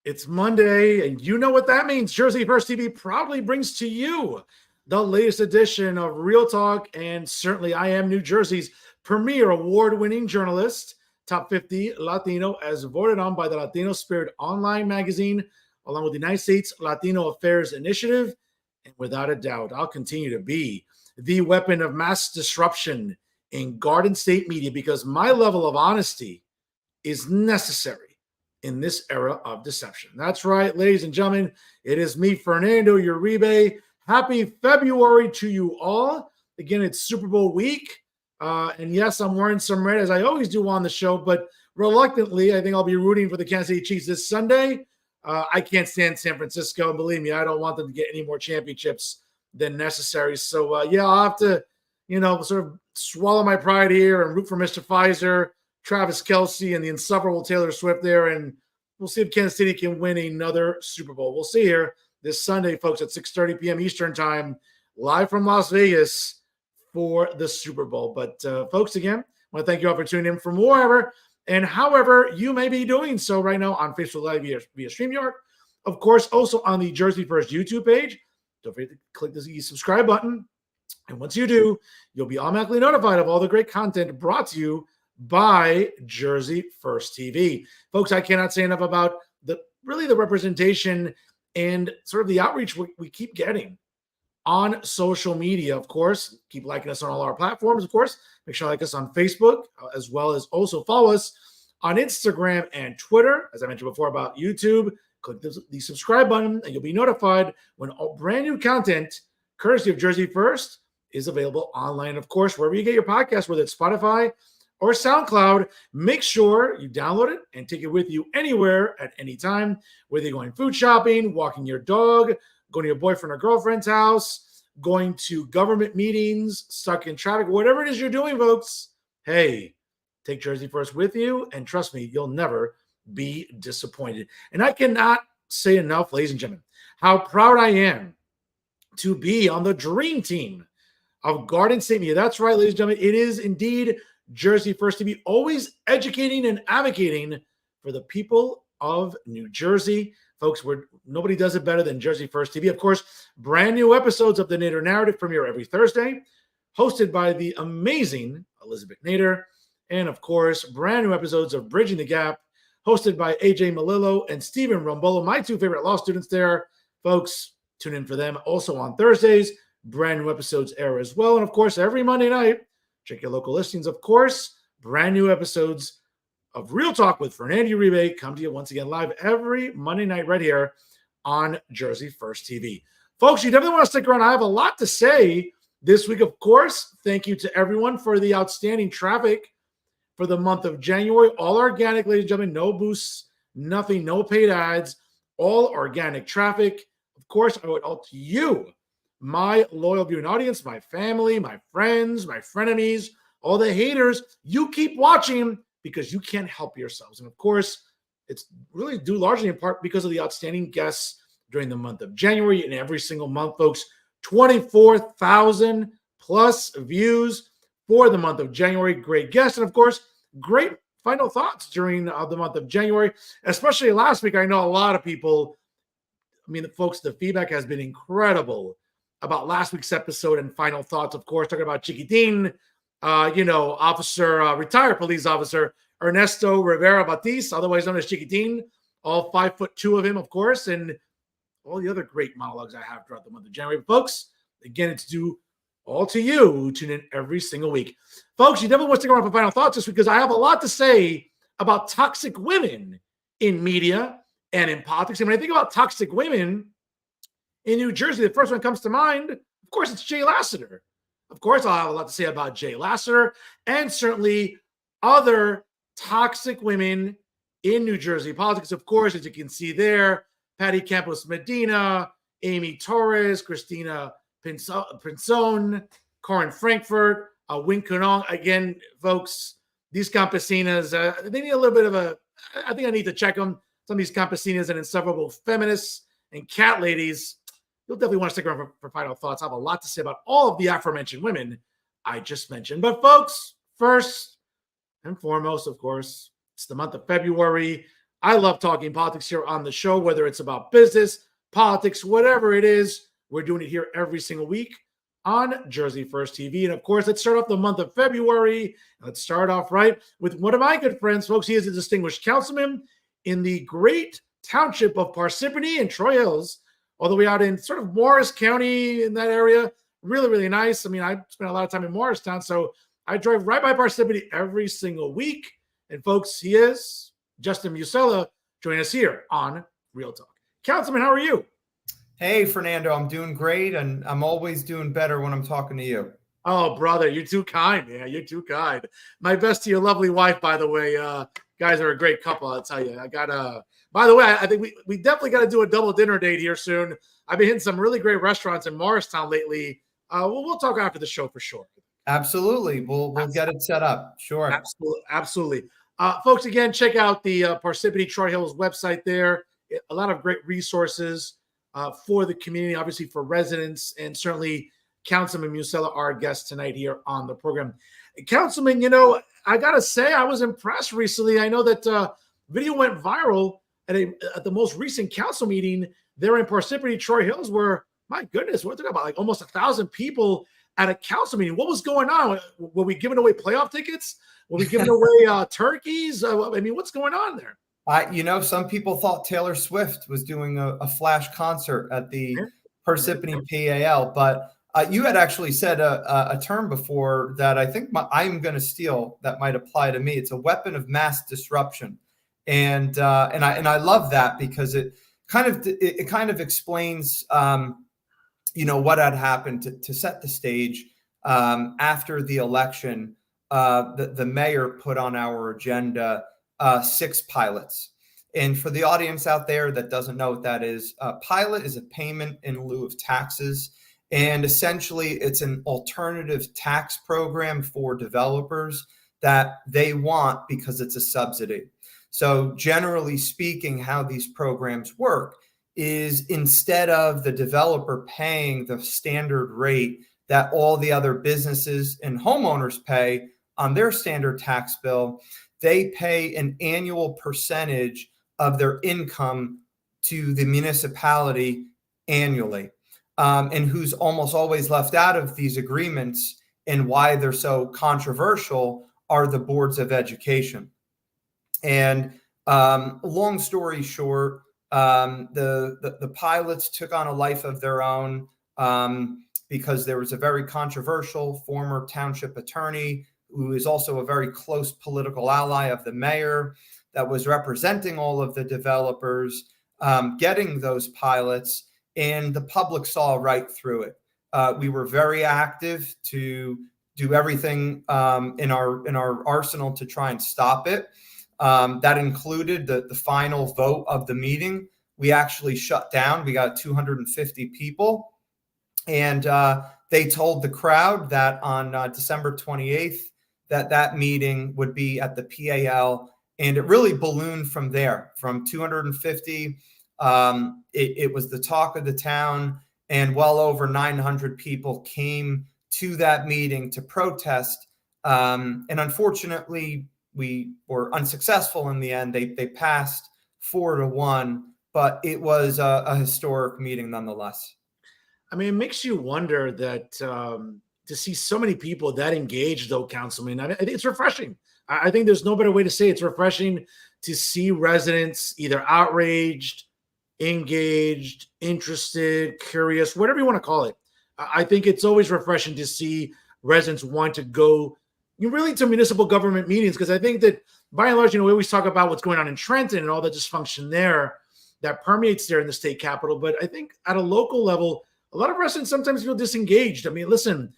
It's Monday, and you know what that means. Jersey First TV proudly brings to you the latest edition of Real Talk, and certainly I am New Jersey's premier award-winning journalist, top 50 Latino, as voted on by the Latino Spirit online magazine, along with the United States Latino Affairs Initiative. And without a doubt, I'll continue to be the weapon of mass disruption in Garden State media because my level of honesty is necessary in this era of deception. That's right, ladies and gentlemen. It is me, Fernando Uribe. Happy February to you all. Again, it's Super Bowl week. And yes, I'm wearing some red as I always do on the show, but reluctantly, I think I'll be rooting for the Kansas City Chiefs this Sunday. I can't stand San Francisco. And believe me, I don't want them to get any more championships than necessary. So, yeah, I'll have to, sort of swallow my pride here and root for Mr. Pfizer, Travis Kelce, and the insufferable Taylor Swift there. And we'll see if Kansas City can win another Super Bowl. We'll see here this Sunday, folks, at 6:30 p.m. Eastern time, live from Las Vegas for the Super Bowl. But, folks, again, I want to thank you all for tuning in from wherever and however you may be doing so right now on Facebook Live via StreamYard. Of course, also on the Jersey First YouTube page. Don't forget to click the subscribe button. And once you do, you'll be automatically notified of all the great content brought to you by Jersey First TV. Folks, I cannot say enough about the representation and sort of the outreach we keep getting on social media. Of course, keep liking us on all our platforms. Of course, make sure you like us on Facebook, as well as also follow us on Instagram and Twitter. As I mentioned before about YouTube, click the subscribe button and you'll be notified when all brand new content, courtesy of Jersey First, is available online. Of course, wherever you get your podcast, whether it's Spotify or SoundCloud, make sure you download it and take it with you anywhere at any time, whether you're going food shopping, walking your dog, going to your boyfriend or girlfriend's house, going to government meetings, stuck in traffic, whatever it is you're doing, folks. Hey, take Jersey First with you, and trust me, you'll never be disappointed. And I cannot say enough, ladies and gentlemen, how proud I am to be on the dream team of Garden State Media. That's right, ladies and gentlemen, it is indeed Jersey First TV, always educating and advocating for the people of New Jersey. Folks, nobody does it better than Jersey First TV. Of course, brand new episodes of the Nader Narrative premiere every Thursday, hosted by the amazing Elizabeth Nader. And of course, brand new episodes of Bridging the Gap, hosted by AJ Malillo and Stephen Rombolo, my two favorite law students there. Folks, tune in for them. Also on Thursdays, brand new episodes air as well. And of course, every Monday night, check your local listings. Of course, brand new episodes of Real Talk with Fernando Uribe come to you once again live every Monday night right here on Jersey First TV. Folks, you definitely want to stick around. I have a lot to say this week. Of course, thank you to everyone for the outstanding traffic for the month of January. All organic, ladies and gentlemen, no boosts, nothing, no paid ads, all organic traffic. Of course, I owe it all to you, my loyal viewing audience, my family, my friends, my frenemies, all the haters. You keep watching because you can't help yourselves. And of course, it's really due largely in part because of the outstanding guests during the month of January and every single month, folks. 24,000 plus views for the month of January. Great guests. And of course, great final thoughts during the month of January, especially last week. I know a lot of people, folks, the feedback has been incredible about last week's episode and final thoughts. Of course, talking about Chiquitin, retired police officer Ernesto Rivera Batiste, otherwise known as Chiquitin, all 5'2" of him, of course, and all the other great monologues I have throughout the month of January. But folks, again, it's due all to you who tune in every single week. Folks, you definitely want to stick around for final thoughts just because I have a lot to say about toxic women in media and in politics. And when I think about toxic women in New Jersey, the first one comes to mind, of course, it's Jay Lassiter. Of course, I'll have a lot to say about Jay Lassiter and certainly other toxic women in New Jersey politics. Of course, as you can see there, Patty Campos Medina, Amy Torres, Christina Pinzone, Corin Frankfurt, Win Kunong. Again, folks, these campesinas, they need a little bit of I think I need to check them. Some of these campesinas and insufferable feminists and cat ladies, you'll definitely want to stick around for final thoughts. I have a lot to say about all of the aforementioned women I just mentioned. But folks, first and foremost, of course, it's the month of February. I love talking politics here on the show, whether it's about business, politics, whatever it is. We're doing it here every single week on Jersey First TV. And of course, let's start off the month of February. Let's start off right with one of my good friends, folks. He is a distinguished councilman in the great township of Parsippany and Troy Hills, all the way out in sort of Morris County in that area. Really, really nice. I mean, I spent a lot of time in Morristown, so I drive right by Parsippany every single week. And folks, he is Justin Musella joining us here on Real Talk. Councilman, how are you? Hey, Fernando, I'm doing great, and I'm always doing better when I'm talking to you. Oh, brother, you're too kind. Yeah, you're too kind. My best to your lovely wife, by the way. Guys are a great couple, I'll tell you. I got by the way, I think we definitely got to do a double dinner date here soon. I've been hitting some really great restaurants in Morristown lately. We'll talk after the show for sure. Absolutely. We'll get it set up. Sure. Absolutely. Folks, again, check out the Parsippany-Troy Hills website there. A lot of great resources for the community, obviously for residents, and certainly Councilman Musella, our guest tonight here on the program. Councilman, you know, I got to say, I was impressed recently. I know that video went viral at the most recent council meeting there in Parsippany-Troy Hills, where, my goodness, we're talking about like almost 1,000 people at a council meeting. What was going on? Were we giving away playoff tickets? Were we giving away turkeys? I mean, what's going on there? Some people thought Taylor Swift was doing a flash concert at the Parsippany PAL, but you had actually said a term before that I think I'm going to steal that might apply to me. It's a weapon of mass disruption, and I love that because it kind of explains what had happened to set the stage. After the election, the mayor put on our agenda 6 pilots. And for the audience out there that doesn't know what that is, a pilot is a payment in lieu of taxes. And essentially, it's an alternative tax program for developers that they want because it's a subsidy. So generally speaking, how these programs work is instead of the developer paying the standard rate that all the other businesses and homeowners pay on their standard tax bill, they pay an annual percentage of their income to the municipality annually. And who's almost always left out of these agreements and why they're so controversial are the boards of education. And long story short, the pilots took on a life of their own because there was a very controversial former township attorney who is also a very close political ally of the mayor that was representing all of the developers getting those pilots, and the public saw right through it. We were very active to do everything in our arsenal to try and stop it. That included the final vote of the meeting. We actually shut down. We got 250 people. And they told the crowd that on December 28th, that meeting would be at the PAL. And it really ballooned from there, from 250. It was the talk of the town, and well over 900 people came to that meeting to protest. And unfortunately, we were unsuccessful in the end. They passed 4-1, but it was a historic meeting nonetheless. I mean, it makes you wonder that to see so many people that engaged, though, Councilman. I think it's refreshing. I think there's no better way to say it. It's refreshing to see residents either outraged, engaged, interested, curious, whatever you want to call it. I think it's always refreshing to see residents want to go really to municipal government meetings, because I think that by and large, we always talk about what's going on in Trenton and all the dysfunction there that permeates there in the state capital. But I think at a local level, a lot of residents sometimes feel disengaged. I mean, listen,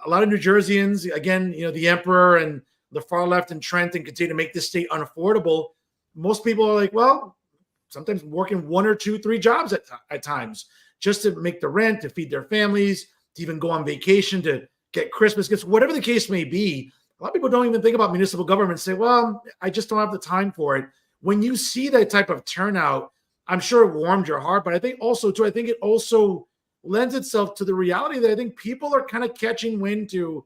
a lot of New Jerseyans, again, the emperor and the far left in Trenton continue to make this state unaffordable. Most people are like, well, sometimes working 1 or 2, 3 jobs at times just to make the rent, to feed their families, to even go on vacation, to get Christmas gifts, whatever the case may be. A lot of people don't even think about municipal government, say, well, I just don't have the time for it. When you see that type of turnout, I'm sure it warmed your heart, but I think it also lends itself to the reality that I think people are kind of catching wind to,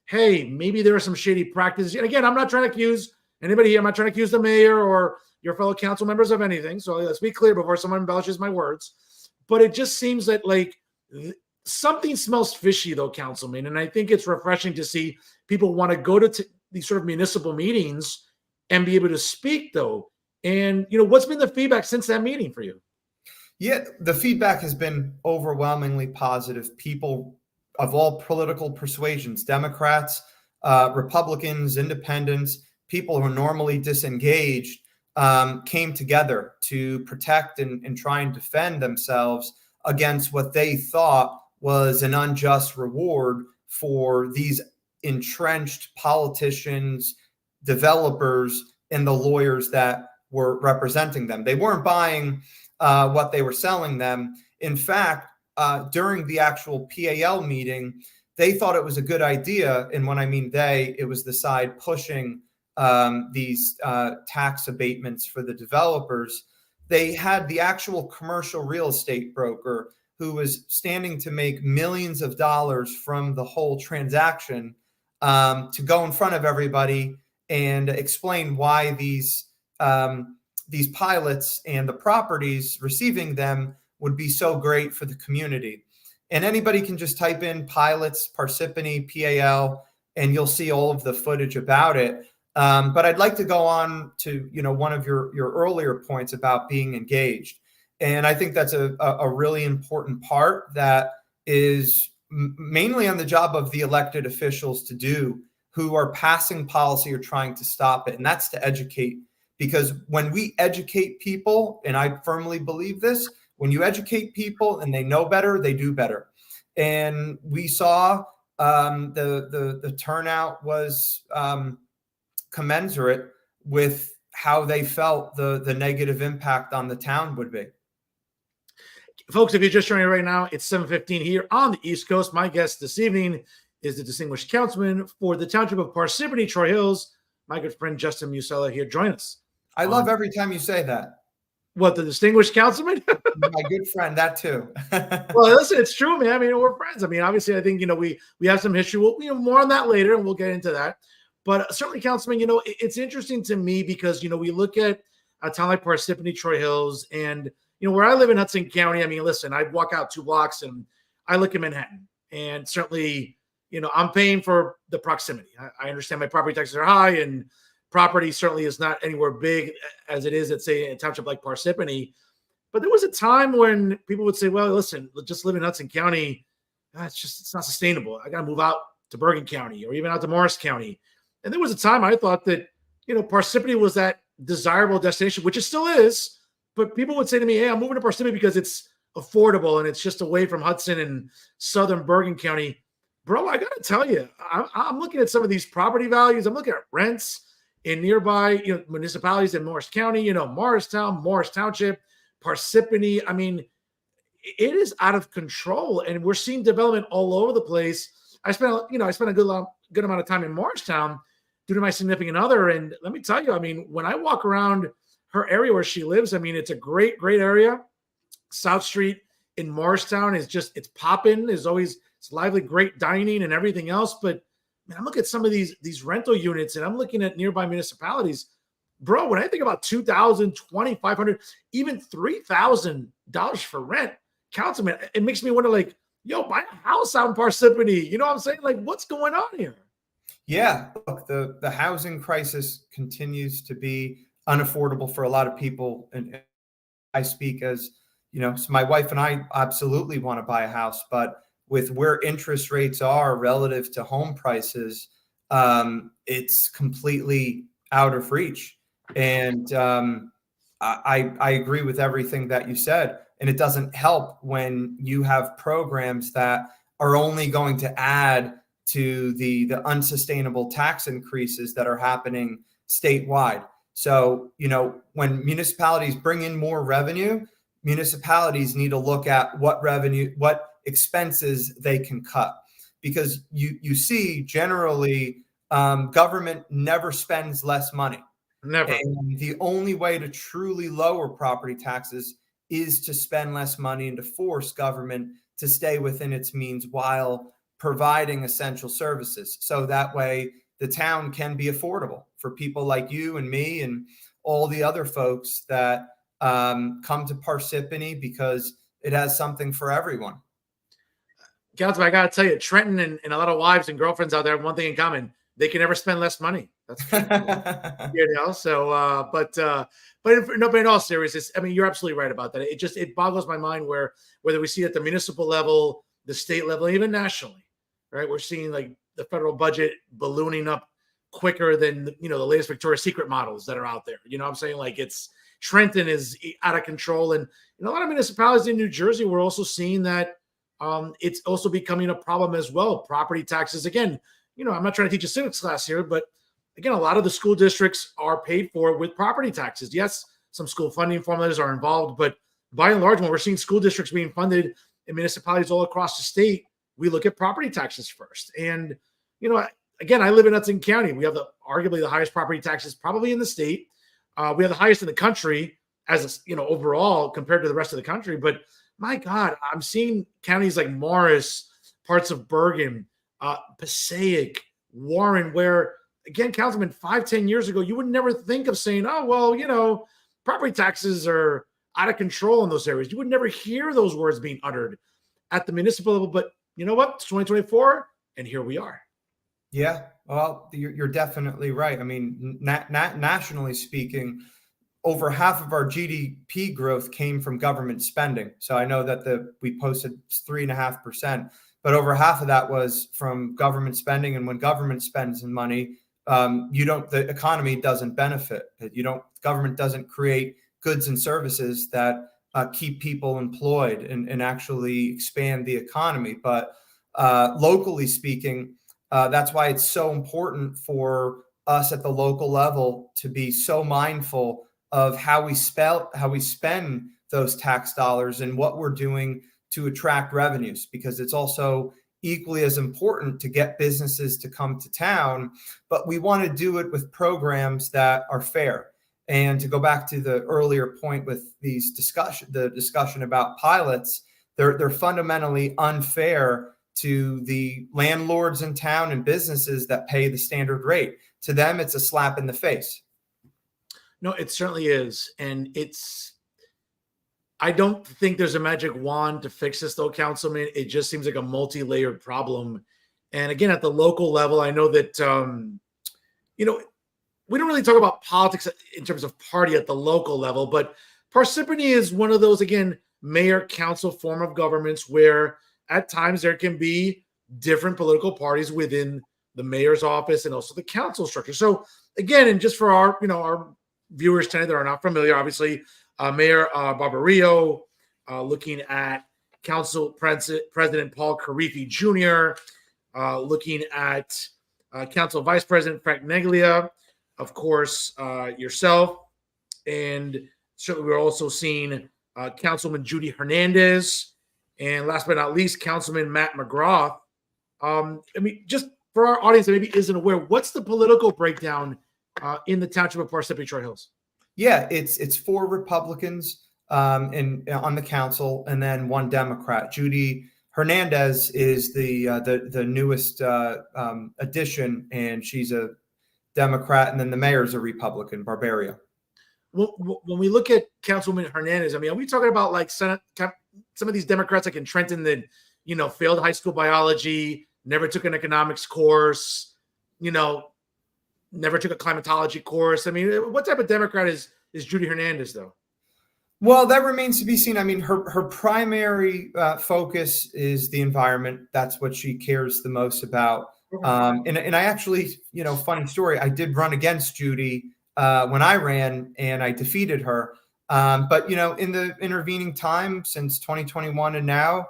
hey, maybe there are some shady practices. And again, I'm not trying to accuse anybody here. I'm not trying to accuse the mayor or your fellow council members of anything. So let's be clear before someone embellishes my words. But it just seems that like something smells fishy, though, Councilman. And I think it's refreshing to see people want to go to these sort of municipal meetings and be able to speak, though. And, what's been the feedback since that meeting for you? Yeah, the feedback has been overwhelmingly positive. People of all political persuasions, Democrats, Republicans, independents, people who are normally disengaged, came together to protect and try and defend themselves against what they thought was an unjust reward for these entrenched politicians, developers, and the lawyers that were representing them. They weren't buying what they were selling them. In fact, during the actual PAL meeting, they thought it was a good idea. And when I mean they, it was the side pushing these tax abatements for the developers. They had the actual commercial real estate broker who was standing to make millions of dollars from the whole transaction to go in front of everybody and explain why these pilots and the properties receiving them would be so great for the community. And anybody can just type in pilots, Parsippany, PAL, and you'll see all of the footage about it. But I'd like to go on to, one of your earlier points about being engaged. And I think that's a really important part that is mainly on the job of the elected officials to do, who are passing policy or trying to stop it. And that's to educate. Because when we educate people, and I firmly believe this, when you educate people and they know better, they do better. And we saw the turnout was commensurate with how they felt the negative impact on the town would be. Folks, if you're just joining right now, it's 7:15 here on the East Coast. My guest this evening is the distinguished councilman for the township of Parsippany-Troy Hills, my good friend Justin Musella here. Join us. I love every time you say that. What, the distinguished councilman? My good friend, that too. Well, listen, it's true, man. I mean, we're friends. I mean, obviously, I think, we have some history. We'll, more on that later, and we'll get into that. But certainly, Councilman, it's interesting to me because, we look at a town like Parsippany-Troy Hills and, where I live in Hudson County, I mean, listen, I walk out 2 blocks and I look at Manhattan. And certainly, I'm paying for the proximity. I understand my property taxes are high and property certainly is not anywhere big as it is at, say, a township like Parsippany. But there was a time when people would say, well, listen, just live in Hudson County. It's not sustainable. I got to move out to Bergen County or even out to Morris County. And there was a time I thought that, Parsippany was that desirable destination, which it still is. But people would say to me, hey, I'm moving to Parsippany because it's affordable and it's just away from Hudson and southern Bergen County. Bro, I got to tell you, I'm looking at some of these property values. I'm looking at rents in nearby municipalities in Morris County, Morristown, Morris Township, Parsippany. I mean, it is out of control, and we're seeing development all over the place. I spent a good amount of time in Morristown due to my significant other, and let me tell you, I mean, when I walk around her area where she lives, I mean, it's a great, great area. South Street in Morristown is it's popping. It's lively, great dining and everything else. But man, I'm looking at some of these rental units, and I'm looking at nearby municipalities. Bro, when I think about $2,000, $2,500, even $3,000 for rent, Councilman, it makes me wonder, like, yo, buy a house out in Parsippany. You know what I'm saying? Like, what's going on here? Yeah, look, the housing crisis continues to be unaffordable for a lot of people. And I speak as, so my wife and I absolutely want to buy a house, but with where interest rates are relative to home prices, it's completely out of reach. And I agree with everything that you said. And it doesn't help when you have programs that are only going to add to the unsustainable tax increases that are happening statewide. So, when municipalities bring in more revenue, municipalities need to look at what expenses they can cut, because you see generally government never spends less money. Never. And the only way to truly lower property taxes is to spend less money and to force government to stay within its means while providing essential services. So that way the town can be affordable for people like you and me and all the other folks that come to Parsippany because it has something for everyone. Councilman, I got to tell you, Trenton and a lot of wives and girlfriends out there have one thing in common. They can never spend less money. That's for sure. You know, so, but in all seriousness, I mean, you're absolutely right about that. It boggles my mind whether we see at the municipal level, the state level, even nationally, right? We're seeing like the federal budget ballooning up quicker than, the latest Victoria's Secret models that are out there. You know what I'm saying? Like Trenton is out of control. And a lot of municipalities in New Jersey, we're also seeing that it's also becoming a problem as well. Property taxes, again, I'm not trying to teach a civics class here, but again, a lot of the school districts are paid for with property taxes. Yes, some school funding formulas are involved, but by and large, when we're seeing school districts being funded in municipalities all across the state, we look at property taxes first. And, again, I live in Hudson County. We have arguably the highest property taxes probably in the state. We have the highest in the country overall compared to the rest of the country. But my God, I'm seeing counties like Morris, parts of Bergen, Passaic, Warren, where, again, Councilman, 5-10 years ago, you would never think of saying, oh, well, property taxes are out of control in those areas. You would never hear those words being uttered at the municipal level. But you know what? It's 2024, and here we are. Yeah, well, you're definitely right. I mean, nationally speaking, over half of our GDP growth came from government spending. So I know that we posted 3.5%, but over half of that was from government spending. And when government spends money, the economy doesn't benefit. Government doesn't create goods and services that keep people employed and actually expand the economy. But locally speaking, that's why it's so important for us at the local level to be so mindful of how we spend those tax dollars and what we're doing to attract revenues, because it's also equally as important to get businesses to come to town, but we want to do it with programs that are fair. And to go back to the earlier point with the discussion about pilots, they're fundamentally unfair to the landlords in town and businesses that pay the standard rate. To them, it's a slap in the face. No, it certainly is. And I don't think there's a magic wand to fix this, though, Councilman. It just seems like a multi-layered problem. And again, at the local level, I know that, we don't really talk about politics in terms of party at the local level, but Parsippany is one of those, again, mayor council form of governments where at times there can be different political parties within the mayor's office and also the council structure. So again, and just for our viewers tonight that are not familiar, obviously, Mayor Barbario, looking at Council President Paul Carifi Jr., looking at Council Vice President Frank Neglia, of course, yourself, and certainly we're also seeing Councilman Judy Hernandez, and last but not least, Councilman Matt McGrath. Just for our audience that maybe isn't aware, what's the political breakdown in the township of Parsippany-Troy Hills? Yeah, it's 4 Republicans on the council and then 1 Democrat. Judy Hernandez is the newest addition, and she's a Democrat, and then the mayor's a Republican, Barbario. Well, when we look at Councilwoman Hernandez, are we talking about like some of these Democrats like in Trenton that failed high school biology, never took an economics course, never took a climatology course? What type of Democrat is Judy Hernandez, though? Well, that remains to be seen. Her primary focus is the environment. That's what she cares the most about. And I actually, funny story, I did run against Judy when I ran, and I defeated her. But, in the intervening time since 2021 and now,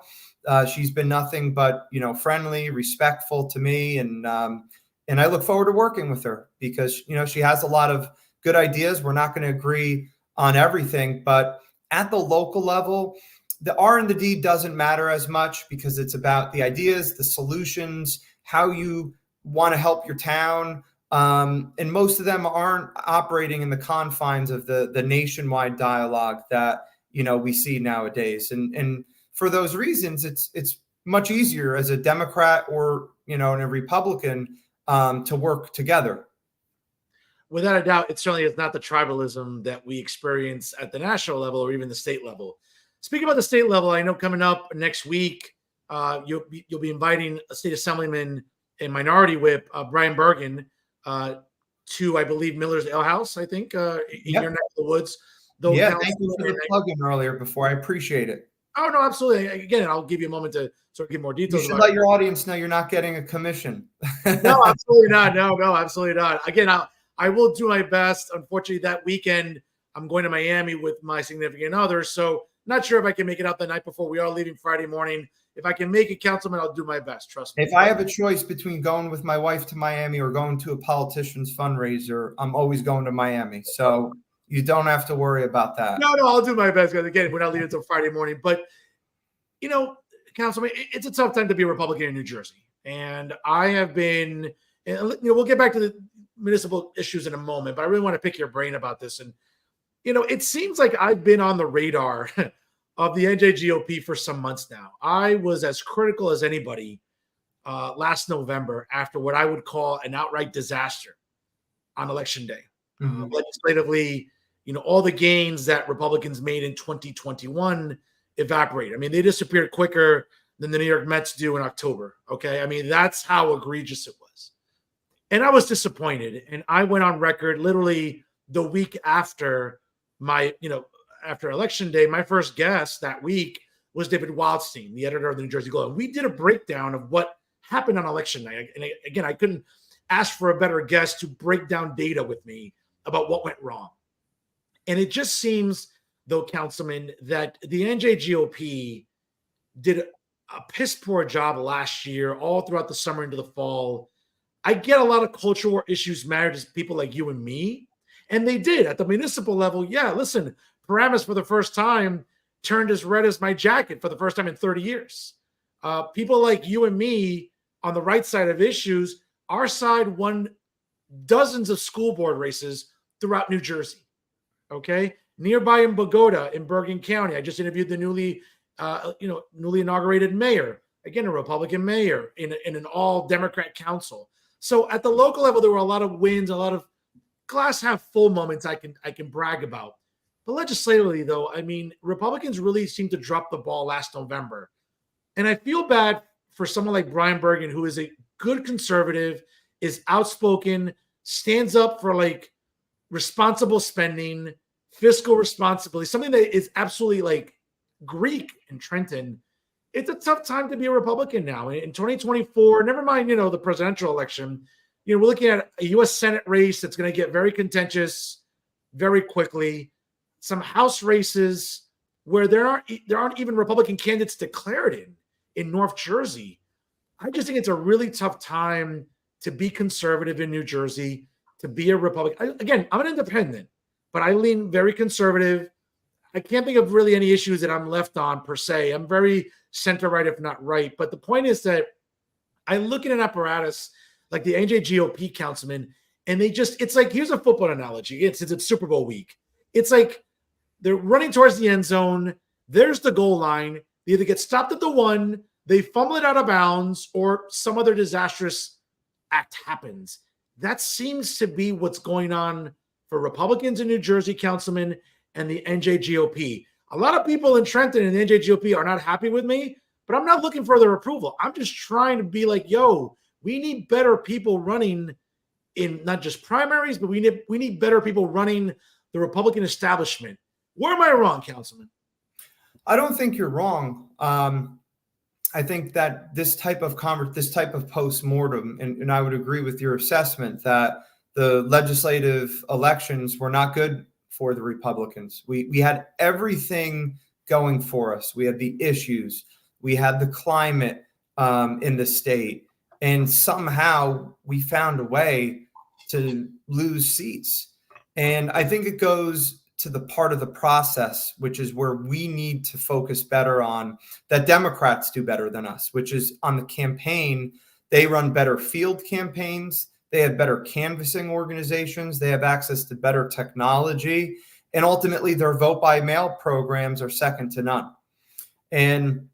she's been nothing but, friendly, respectful to me. And I look forward to working with her because, she has a lot of good ideas. We're not going to agree on everything, but at the local level, the R and the D doesn't matter as much because it's about the ideas, the solutions, how you want to help your town. And most of them aren't operating in the confines of the nationwide dialogue that, we see nowadays. And for those reasons, it's much easier as a Democrat or, and a Republican to work together. without a doubt, it certainly is not the tribalism that we experience at the national level or even the state level. Speaking about the state level, I know coming up next week, you'll be inviting a state assemblyman and minority whip, Brian Bergen, to, I believe, Miller's Ale House, I think, in your neck of the woods. Yeah, thank you for the plug-in earlier before. I appreciate it. Oh, no, absolutely. Again, I'll give you a moment to sort of give more details. You should let your audience know you're not getting a commission. No, absolutely not. No, absolutely not. Again, I will do my best. Unfortunately, that weekend, I'm going to Miami with my significant other, so not sure if I can make it out the night before. We are leaving Friday morning. If I can make it, Councilman, I'll do my best. Trust me. If I have a choice between going with my wife to Miami or going to a politician's fundraiser, I'm always going to Miami. So you don't have to worry about that. No, I'll do my best. Because again, we're not leaving until Friday morning. But, Councilman, it's a tough time to be a Republican in New Jersey. And I have been, we'll get back to the municipal issues in a moment, but I really want to pick your brain about this. And, it seems like I've been on the radar of the NJGOP for some months now. I was as critical as anybody last November after what I would call an outright disaster on Election Day. Legislatively, all the gains that Republicans made in 2021 evaporated. I mean, they disappeared quicker than the New York Mets do in October. Okay. I mean, that's how egregious it was. And I was disappointed. And I went on record literally the week after after Election Day. My first guest that week was David Wildstein, the editor of the New Jersey Globe. And we did a breakdown of what happened on Election night. And again, I couldn't ask for a better guest to break down data with me about what went wrong. And it just seems, though, Councilman, that the NJGOP did a piss poor job last year, all throughout the summer into the fall. I get a lot of cultural issues matter to people like you and me. And they did at the municipal level. Yeah, listen, Paramus for the first time turned as red as my jacket for the first time in 30 years. People like you and me on the right side of issues, our side won dozens of school board races throughout New Jersey. Okay. Nearby in Bogota, in Bergen County, I just interviewed the newly inaugurated mayor, again, a Republican mayor in an all Democrat council. So at the local level, there were a lot of wins, a lot of glass half full moments I can brag about. But legislatively, though, I mean, Republicans really seemed to drop the ball last November. And I feel bad for someone like Brian Bergen, who is a good conservative, is outspoken, stands up for like responsible spending, fiscal responsibility, something that is absolutely like Greek in Trenton. It's a tough time to be a Republican now. In 2024, never mind, the presidential election, we're looking at a U.S. Senate race that's going to get very contentious very quickly. Some House races where there aren't even Republican candidates declared in North Jersey. I just think it's a really tough time to be conservative in New Jersey, to be a Republican. Again, I'm an independent, but I lean very conservative. I can't think of really any issues that I'm left on per se. I'm very center-right, if not right. But the point is that I look at an apparatus like the NJGOP, Councilman, and it's like, here's a football analogy. Since it's Super Bowl week. It's like they're running towards the end zone. There's the goal line. They either get stopped at the 1, they fumble it out of bounds, or some other disastrous act happens. That seems to be what's going on for Republicans in New Jersey, Councilman, and the NJGOP. A lot of people in Trenton and the NJGOP are not happy with me, but I'm not looking for their approval. I'm just trying to be like, we need better people running in not just primaries, but we need better people running the Republican establishment. Where am I wrong, Councilman? I don't think you're wrong. I think that this type of postmortem, and I would agree with your assessment that the legislative elections were not good for the Republicans. We had everything going for us. We had the issues. We had the climate in the state. And somehow we found a way to lose seats. And I think it goes to the part of the process, which is where we need to focus better on, that Democrats do better than us, which is on the campaign. They run better field campaigns. They have better canvassing organizations. They have access to better technology. And ultimately, their vote by mail programs are second to none. And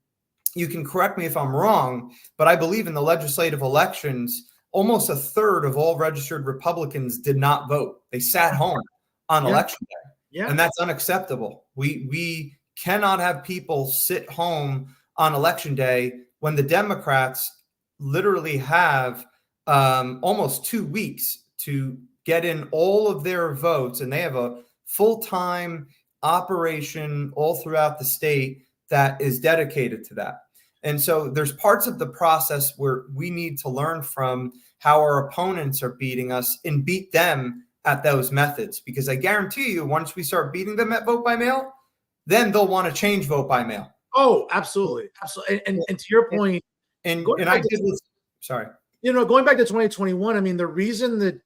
you can correct me if I'm wrong, but I believe in the legislative elections, almost a third of all registered Republicans did not vote. They sat home on election day. Yeah. And that's unacceptable. We cannot have people sit home on election day when the Democrats literally have almost 2 weeks to get in all of their votes, and they have a full-time operation all throughout the state that is dedicated to that. And so there's parts of the process where we need to learn from how our opponents are beating us and beat them at those methods, because I guarantee you, once we start beating them at vote by mail, then they'll want to change vote by mail. Oh, absolutely. Absolutely. And to your point, going back to 2021, I mean, the reason that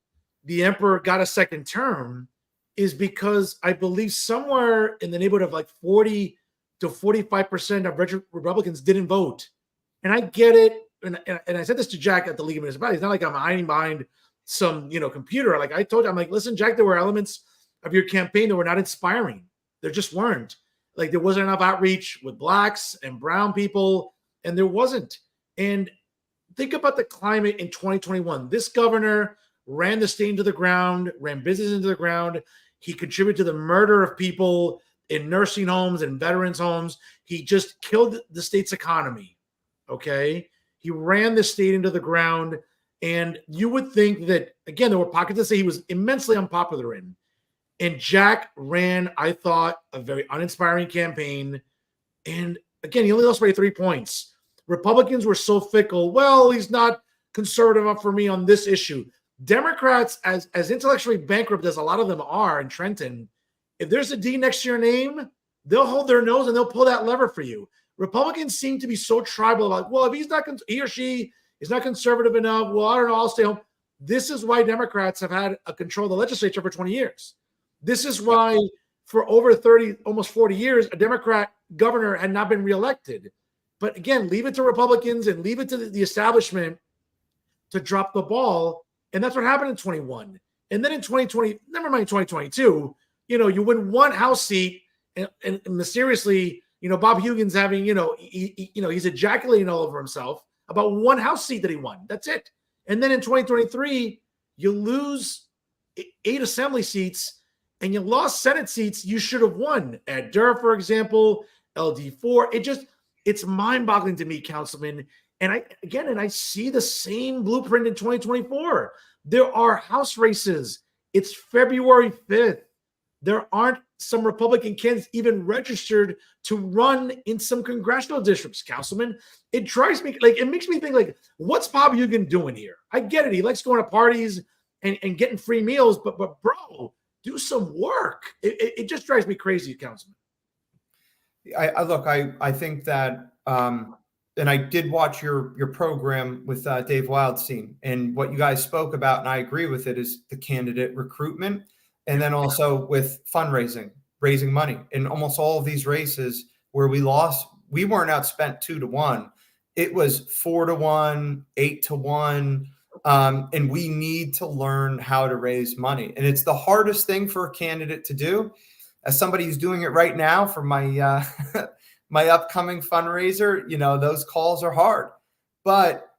the emperor got a second term is because I believe somewhere in the neighborhood of like 40 to 45% of Republicans didn't vote. And I get it. And I said this to Jack at the League of Municipalities. It's not like I'm hiding behind some, computer. Like I told you, I'm like, listen, Jack, there were elements of your campaign that were not inspiring. There just weren't. Like there wasn't enough outreach with blacks and brown people, and there wasn't. And think about the climate in 2021. This governor ran the state into the ground, ran business into the ground. He contributed to the murder of people in nursing homes and veterans homes. He just killed the state's economy. Okay. He ran the state into the ground. And you would think that, again, there were pockets that say he was immensely unpopular in. And Jack ran, I thought, a very uninspiring campaign. And again, he only lost by 3 points. Republicans were so fickle. Well, he's not conservative enough for me on this issue. Democrats, as intellectually bankrupt as a lot of them are in Trenton, if there's a D next to your name, they'll hold their nose and they'll pull that lever for you. Republicans seem to be so tribal about, well, if he or she is not conservative enough, well, I don't know, I'll stay home. This is why Democrats have had a control of the legislature for 20 years. This is why for over 30, almost 40 years, a Democrat governor had not been reelected. But again, leave it to Republicans and leave it to the establishment to drop the ball. And that's what happened in 21. And then in 2020, never mind 2022, you win one House seat and mysteriously, Bob Hugin's having, he's ejaculating all over himself about one House seat that he won. That's it. And then in 2023, you lose 8 assembly seats and you lost Senate seats you should have won. Ed Durr, for example, LD4. It's mind-boggling to me, Councilman. And I see the same blueprint in 2024. There are House races. It's February 5th. There aren't some Republican candidates even registered to run in some congressional districts, Councilman. It drives me, it makes me think, what's Bob Hugin doing here? I get it. He likes going to parties and getting free meals, but bro, do some work. It just drives me crazy, Councilman. I think that, and I did watch your program with Dave Wildstein, and what you guys spoke about, and I agree with it, is the candidate recruitment, and then also with fundraising, raising money. In almost all of these races where we lost, we weren't outspent 2-1. It was 4-1, 8-1. And we need to learn how to raise money. And it's the hardest thing for a candidate to do. As somebody who's doing it right now for my my upcoming fundraiser, those calls are hard. But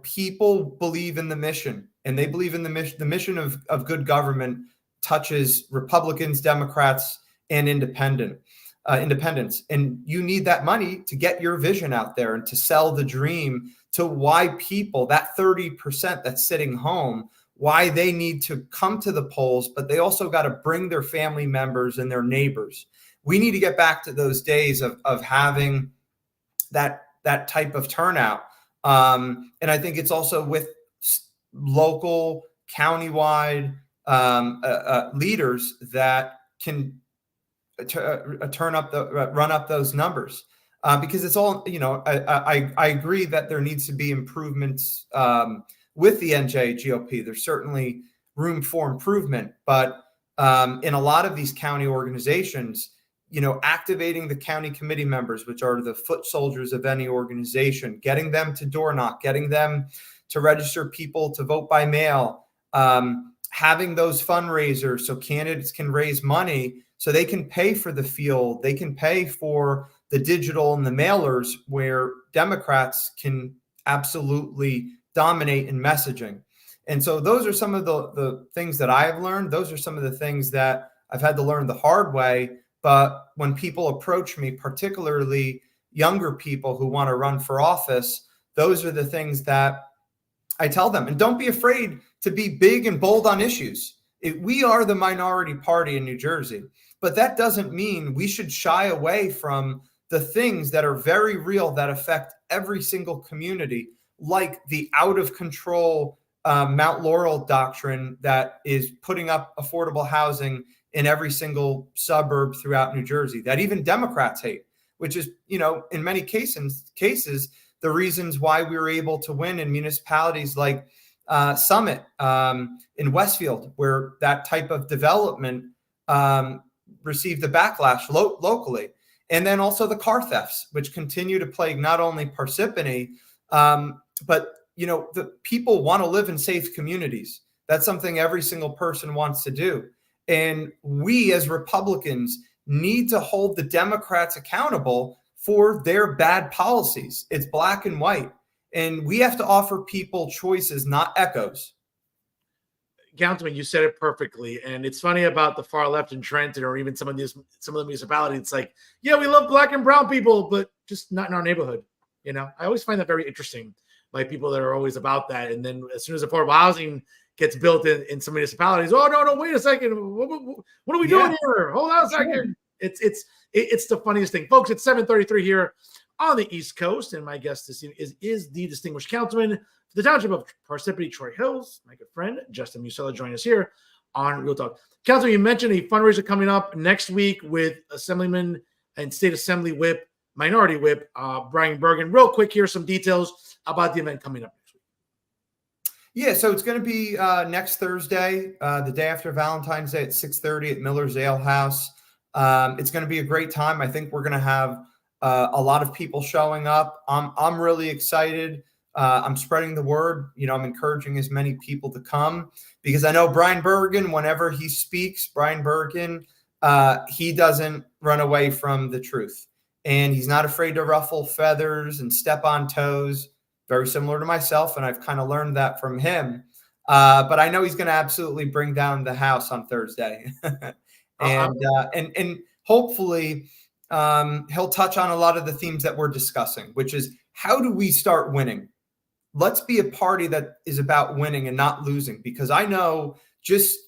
people believe in the mission, and they believe in the mission. The mission of good government touches Republicans, Democrats, and independents. And you need that money to get your vision out there and to sell the dream to why people, that 30% that's sitting home, why they need to come to the polls, but they also got to bring their family members and their neighbors. We need to get back to those days of having that type of turnout. And I think it's also with local, countywide leaders that can run up those numbers. Because it's all, I agree that there needs to be improvements with the NJ GOP. There's certainly room for improvement, but in a lot of these county organizations, activating the county committee members, which are the foot soldiers of any organization, getting them to door knock, getting them to register people to vote by mail, having those fundraisers so candidates can raise money so they can pay for the field, they can pay for the digital and the mailers, where Democrats can absolutely dominate in messaging. And so those are some of the things that I've learned. Those are some of the things that I've had to learn the hard way. But when people approach me, particularly younger people who want to run for office, those are the things that I tell them. And don't be afraid to be big and bold on issues. We are the minority party in New Jersey, but that doesn't mean we should shy away from the things that are very real that affect every single community, like the out of control Mount Laurel doctrine that is putting up affordable housing in every single suburb throughout New Jersey that even Democrats hate, which is, in many cases, the reasons why we were able to win in municipalities like Summit in Westfield, where that type of development received the backlash locally. And then also the car thefts, which continue to plague not only Parsippany, but the people want to live in safe communities. That's something every single person wants to do. And we as Republicans need to hold the Democrats accountable for their bad policies. It's black and white. And we have to offer people choices, not echoes. Councilman, you said it perfectly. And it's funny about the far left in Trenton, or even some of the municipalities. It's like, yeah, we love black and brown people, but just not in our neighborhood. I always find that very interesting, like people that are always about that. And then as soon as affordable housing gets built in some municipalities, oh, no, wait a second. What are we doing here? Hold on a second. It's the funniest thing. Folks, it's 7:33 here on the East Coast. And my guest this evening is the distinguished councilman for the township of Parsippany-Troy Hills, my good friend, Justin Musella, join us here on Real Talk. Councilman, you mentioned a fundraiser coming up next week with Assemblyman and State Assembly Whip, Minority Whip, Brian Bergen. Real quick, here's some details about the event coming up next week. Yeah, so it's going to be next Thursday, the day after Valentine's Day at 6:30 at Miller's Ale House. It's going to be a great time. I think we're going to have a lot of people showing up. I'm really excited. I'm spreading the word. I'm encouraging as many people to come because I know Brian Bergen, whenever he speaks, he doesn't run away from the truth. And he's not afraid to ruffle feathers and step on toes, very similar to myself. And I've kind of learned that from him. But I know he's going to absolutely bring down the house on Thursday. And hopefully he'll touch on a lot of the themes that we're discussing, which is how do we start winning? Let's be a party that is about winning and not losing, because I know, just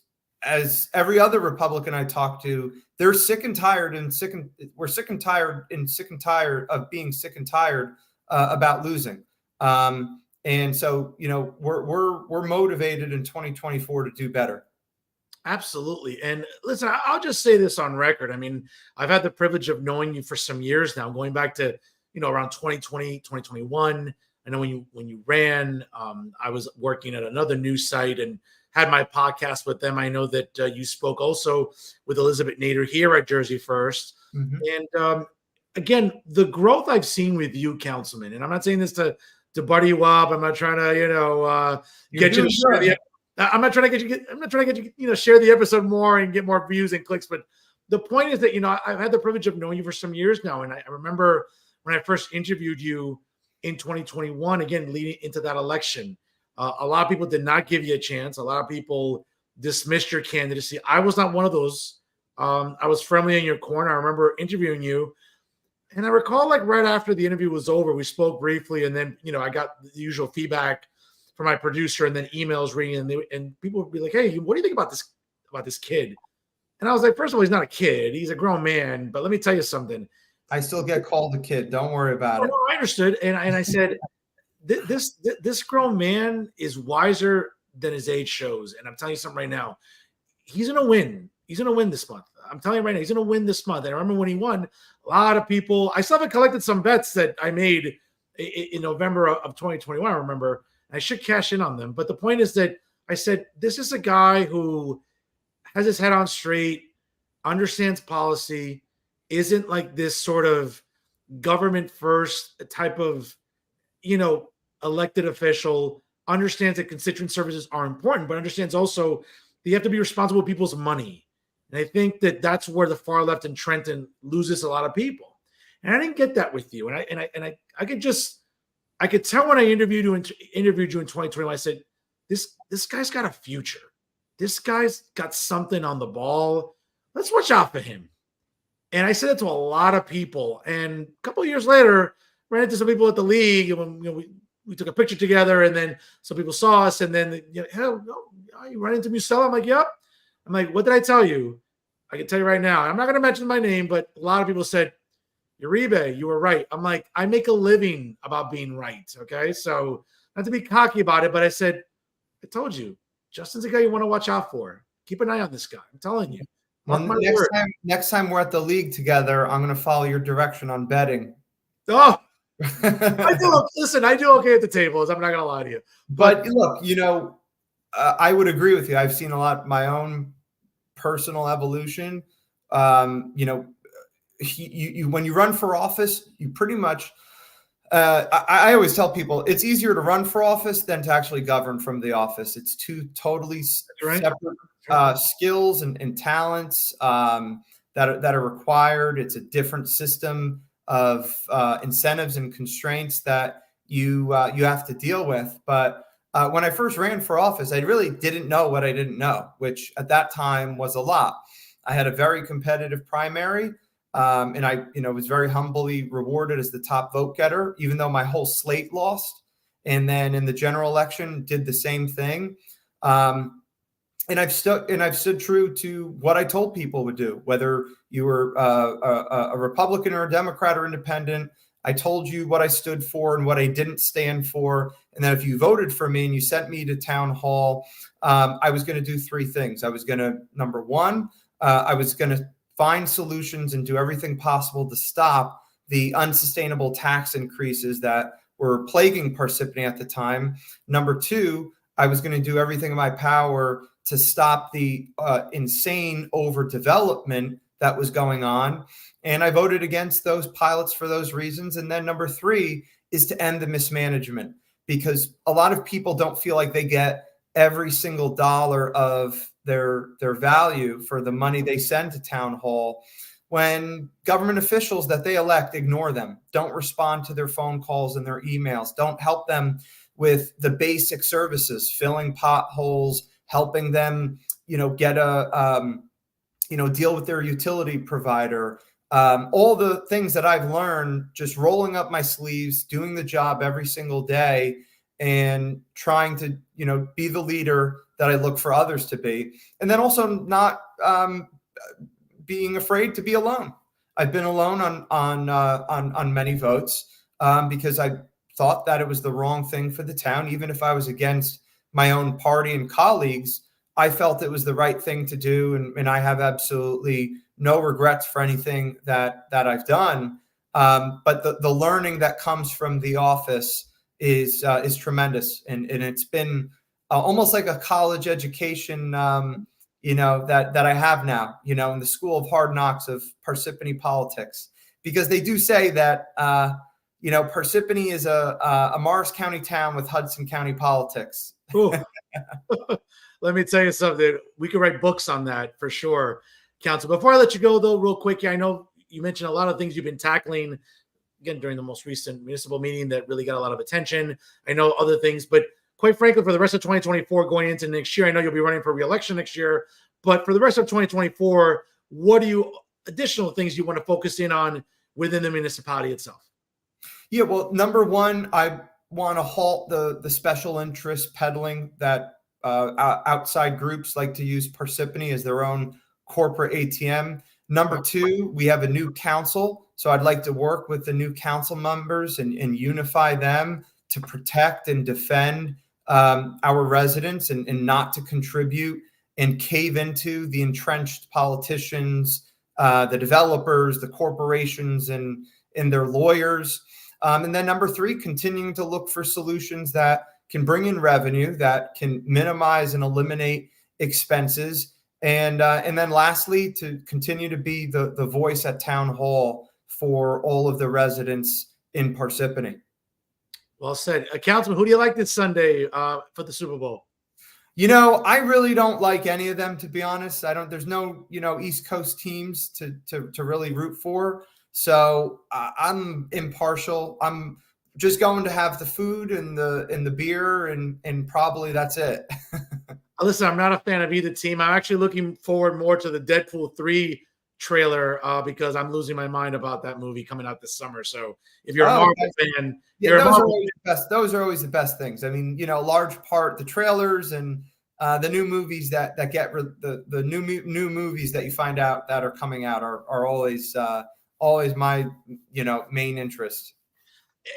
as every other Republican I talk to, they're sick and tired of being sick and tired about losing. And so, we're motivated in 2024 to do better. Absolutely. And listen, I'll just say this on record. I mean, I've had the privilege of knowing you for some years now, going back to, around 2020, 2021. I know when you ran, I was working at another news site and had my podcast with them. I know that you spoke also with Elizabeth Nader here at Jersey First. Mm-hmm. And again, the growth I've seen with you, Councilman, and I'm not saying this to buddy you up. I'm not trying to, get you to share the. I'm not trying to get you, share the episode more and get more views and clicks. But the point is that, I've had the privilege of knowing you for some years now. And I remember when I first interviewed you in 2021, again, leading into that election, a lot of people did not give you a chance. A lot of people dismissed your candidacy. I was not one of those. I was firmly in your corner. I remember interviewing you. And I recall, like, right after the interview was over, we spoke briefly. And then, I got the usual feedback from my producer, and then emails ringing, and people would be like, "Hey, what do you think about this kid?" And I was like, first of all, he's not a kid; he's a grown man. But let me tell you something. I still get called a kid. Don't worry about it. No, I understood, and I said, this grown man is wiser than his age shows. And I'm telling you something right now, he's gonna win. He's gonna win this month. I'm telling you right now, he's gonna win this month. And I remember when he won, a lot of people. I still haven't collected some bets that I made in November of 2021. I remember. I should cash in on them. But the point is that I said, this is a guy who has his head on straight, understands policy, isn't like this sort of government first type of, elected official, understands that constituent services are important, but understands also that you have to be responsible with people's money. And I think that that's where the far left in Trenton loses a lot of people. And I didn't get that with you. And I could just, I could tell when I interviewed you in 2021. I said, this guy's got a future. This guy's got something on the ball. Let's watch out for him. And I said it to a lot of people. And a couple of years later, ran into some people at the league, and we took a picture together, and then some people saw us, and then you run into Musella. I'm like, yep. I'm like, what did I tell you? I can tell you right now. I'm not going to mention my name, but a lot of people said, Uribe, you were right. I'm like, I make a living about being right. Okay. So not to be cocky about it, but I said, I told you, Justin's a guy you want to watch out for. Keep an eye on this guy. I'm telling you. Well, next time we're at the league together, I'm going to follow your direction on betting. Oh, I do okay at the tables. I'm not going to lie to you. But look, I would agree with you. I've seen a lot my own personal evolution. When you run for office, you pretty much I always tell people it's easier to run for office than to actually govern from the office. It's two totally separate skills and talents that are required. It's a different system of incentives and constraints that you have to deal with. But when I first ran for office, I really didn't know what I didn't know, which at that time was a lot. I had a very competitive primary. And I, was very humbly rewarded as the top vote getter, even though my whole slate lost. And then in the general election, did the same thing. And I've stood true to what I told people would do, whether you were a Republican or a Democrat or independent. I told you what I stood for and what I didn't stand for. And then if you voted for me and you sent me to town hall, I was going to do three things. I was going to, number one, I was going to find solutions and do everything possible to stop the unsustainable tax increases that were plaguing Parsippany at the time. Number two, I was going to do everything in my power to stop the insane overdevelopment that was going on. And I voted against those pilots for those reasons. And then number three is to end the mismanagement, because a lot of people don't feel like they get every single dollar of their value for the money they send to town hall when government officials that they elect ignore them, don't respond to their phone calls and their emails, don't help them with the basic services, filling potholes, helping them, get deal with their utility provider. All the things that I've learned just rolling up my sleeves, doing the job every single day, and trying to, be the leader that I look for others to be. And then also not being afraid to be alone. I've been alone on many votes because I thought that it was the wrong thing for the town. Even if I was against my own party and colleagues, I felt it was the right thing to do. And I have absolutely no regrets for anything that I've done. But the learning that comes from the office is tremendous. And it's been almost like a college education, that I have now, in the school of hard knocks of Parsippany politics, because they do say that, Parsippany is a Morris County town with Hudson County politics. Let me tell you something. We could write books on that for sure, Council. Before I let you go, though, real quick, I know you mentioned a lot of things you've been tackling, again, during the most recent municipal meeting that really got a lot of attention. I know other things, but quite frankly, for the rest of 2024 going into next year, I know you'll be running for re-election next year, but for the rest of 2024, what additional things you want to focus in on within the municipality itself? Yeah, well, number one, I want to halt the special interest peddling that outside groups like to use Parsippany as their own corporate ATM. Number two, we have a new council. So I'd like to work with the new council members and unify them to protect and defend our residents and not to contribute and cave into the entrenched politicians, the developers, the corporations, and their lawyers. And then number three, continuing to look for solutions that can bring in revenue, that can minimize and eliminate expenses. And then lastly, to continue to be the voice at town hall for all of the residents in Parsippany. Well said. Councilman, who do you like this Sunday for the Super Bowl? I really don't like any of them, to be honest. There's no, East Coast teams to really root for. So I'm impartial. I'm just going to have the food and the beer and probably that's it. Listen, I'm not a fan of either team. I'm actually looking forward more to the Deadpool 3 trailer because I'm losing my mind about that movie coming out this summer. So if you're a Marvel fan, yeah, those are always the best. Those are always the best things. I mean, a large part the trailers and the new movies that get the new movies that you find out that are coming out are always my main interest.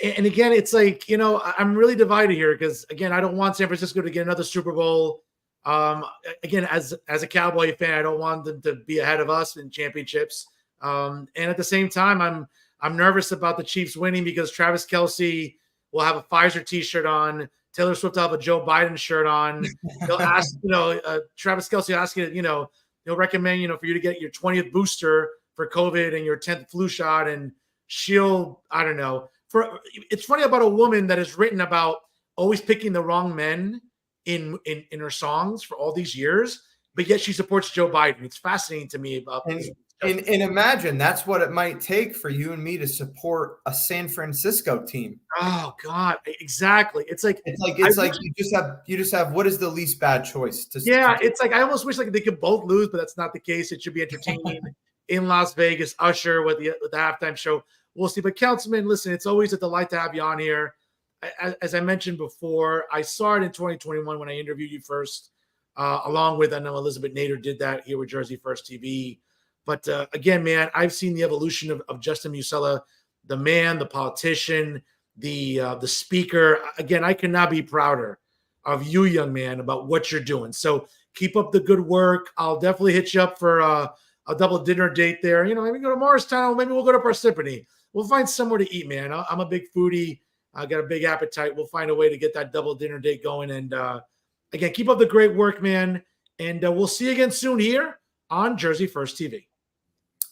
And again, it's like, I'm really divided here because again, I don't want San Francisco to get another Super Bowl. Again, as a Cowboy fan, I don't want them to be ahead of us in championships. And at the same time, I'm nervous about the Chiefs winning because Travis Kelce will have a Pfizer T-shirt on. Taylor Swift will have a Joe Biden shirt on. He'll ask, Travis Kelce will ask you, he'll recommend, for you to get your 20th booster for COVID and your 10th flu shot, and I don't know. It's funny about a woman that has written about always picking the wrong men in her songs for all these years, but yet she supports Joe Biden. It's fascinating to me about this. And imagine that's what it might take for you and me to support a San Francisco team. Oh God, exactly. It's like you just have what is the least bad choice to it's like I almost wish like they could both lose, but that's not the case. It should be entertaining in Las Vegas. Usher with the halftime show. We'll see. But Councilman, listen, it's always a delight to have you on here. As I mentioned before, I saw it in 2021 when I interviewed you first, along with, I know Elizabeth Nader did that here with Jersey First TV. But again, man, I've seen the evolution of Justin Musella, the man, the politician, the speaker. Again, I cannot be prouder of you, young man, about what you're doing. So keep up the good work. I'll definitely hit you up for a double dinner date there. Maybe go to Morristown. Maybe we'll go to Parsippany. We'll find somewhere to eat, man. I'm a big foodie. I got a big appetite. We'll find a way to get that double dinner date going. And again, keep up the great work, man. And we'll see you again soon here on Jersey First TV.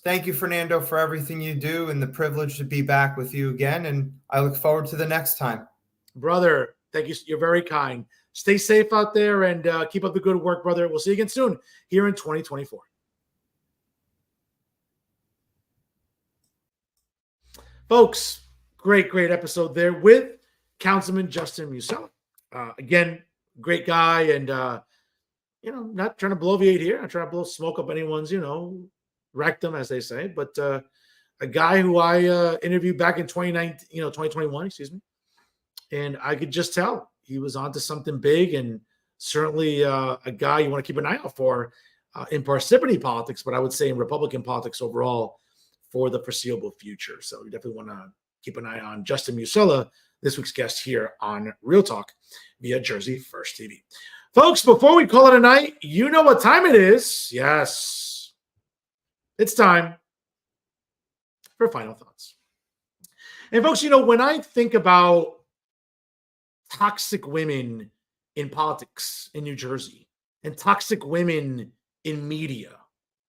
Thank you, Fernando, for everything you do and the privilege to be back with you again. And I look forward to the next time. Brother, thank you. You're very kind. Stay safe out there and keep up the good work, brother. We'll see you again soon here in 2024. Folks, great episode there with Councilman Justin Musella. Again, great guy, and not trying to bloviate here. I'm trying to blow smoke up anyone's, rectum, as they say. But a guy who I interviewed back in 2021, excuse me, and I could just tell he was onto something big, and certainly a guy you want to keep an eye out for in Parsippany politics, but I would say in Republican politics overall for the foreseeable future. So you definitely want to keep an eye on Justin Musella, this week's guest here on Real Talk via Jersey First TV. Folks, before we call it a night, you know what time it is. Yes, it's time for final thoughts. And folks, when I think about toxic women in politics in New Jersey and toxic women in media,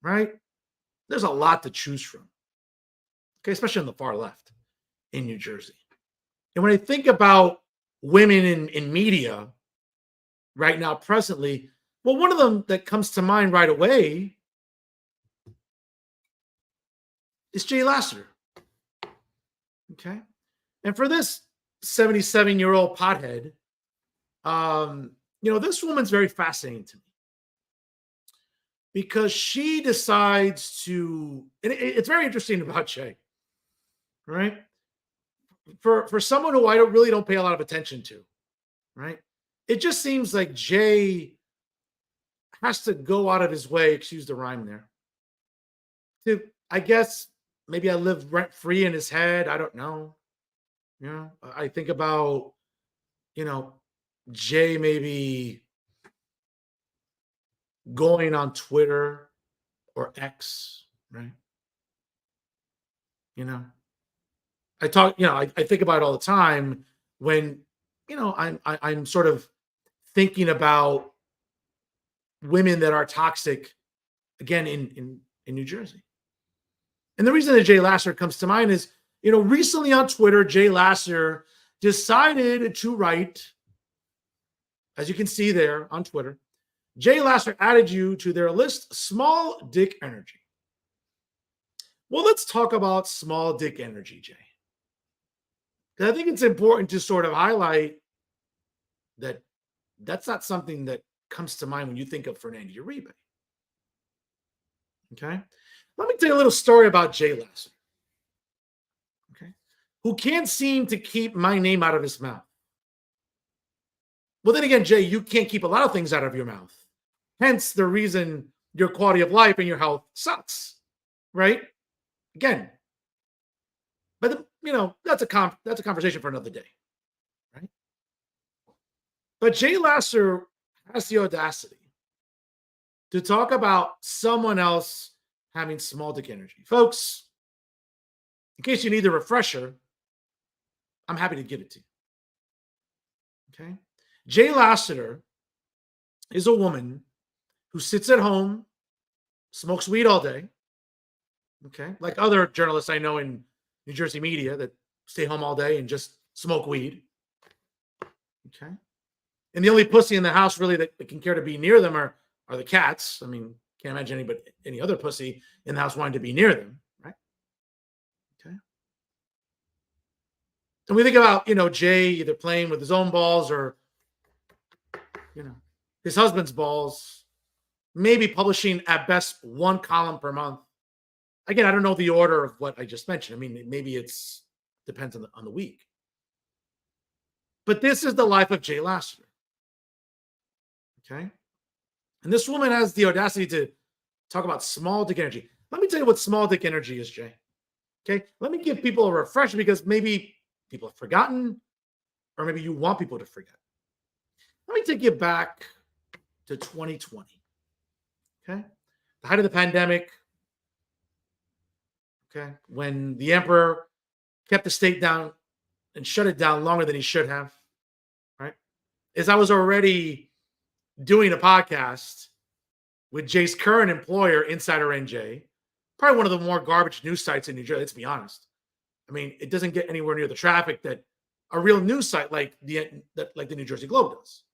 right? There's a lot to choose from. Okay, especially on the far left in New Jersey. And when I think about women in media right now, presently, well, one of them that comes to mind right away is Jay Lasseter. Okay. And for this 77-year-old pothead, this woman's very fascinating to me because she decides to, and it's very interesting about Jay, right? For someone who I really don't pay a lot of attention to, right? It just seems like Jay has to go out of his way, excuse the rhyme there, to, I guess, maybe I live rent-free in his head. I don't know. I think about, Jay maybe going on Twitter or X, right? I talk, I think about it all the time when, I'm sort of thinking about women that are toxic, again, in New Jersey. And the reason that Jay Lasseter comes to mind is, recently on Twitter, Jay Lasseter decided to write, as you can see there on Twitter, Jay Lasseter added you to their list, small dick energy. Well, let's talk about small dick energy, Jay. I think it's important to sort of highlight that that's not something that comes to mind when you think of Fernando Uribe. Okay. Let me tell you a little story about Jay Lasseter. Okay. Who can't seem to keep my name out of his mouth. Well, then again, Jay, you can't keep a lot of things out of your mouth. Hence the reason your quality of life and your health sucks. Right? Again. But that's a conversation for another day. Right? But Jay Lasseter has the audacity to talk about someone else having small dick energy. Folks, in case you need the refresher, I'm happy to give it to you. Okay? Jay Lasseter is a woman who sits at home, smokes weed all day. Okay? Like other journalists I know in New Jersey media that stay home all day and just smoke weed. Okay? And the only pussy in the house really that can care to be near them are the cats. I mean, can't imagine any other pussy in the house wanting to be near them, right? Okay. And we think about, Jay either playing with his own balls or, his husband's balls, maybe publishing at best one column per month. Again, I don't know the order of what I just mentioned. I mean, maybe it's depends on the week. But this is the life of Jay Lasseter. Okay. And this woman has the audacity to talk about small dick energy. Let me tell you what small dick energy is, Jay. Okay. Let me give people a refresher because maybe people have forgotten, or maybe you want people to forget. Let me take you back to 2020. Okay. The height of the pandemic. Okay. When the emperor kept the state down and shut it down longer than he should have. Right. As I was already doing a podcast with Jay's current employer, Insider NJ, probably one of the more garbage news sites in New Jersey. Let's be honest. I mean, it doesn't get anywhere near the traffic that a real news site like the New Jersey Globe does.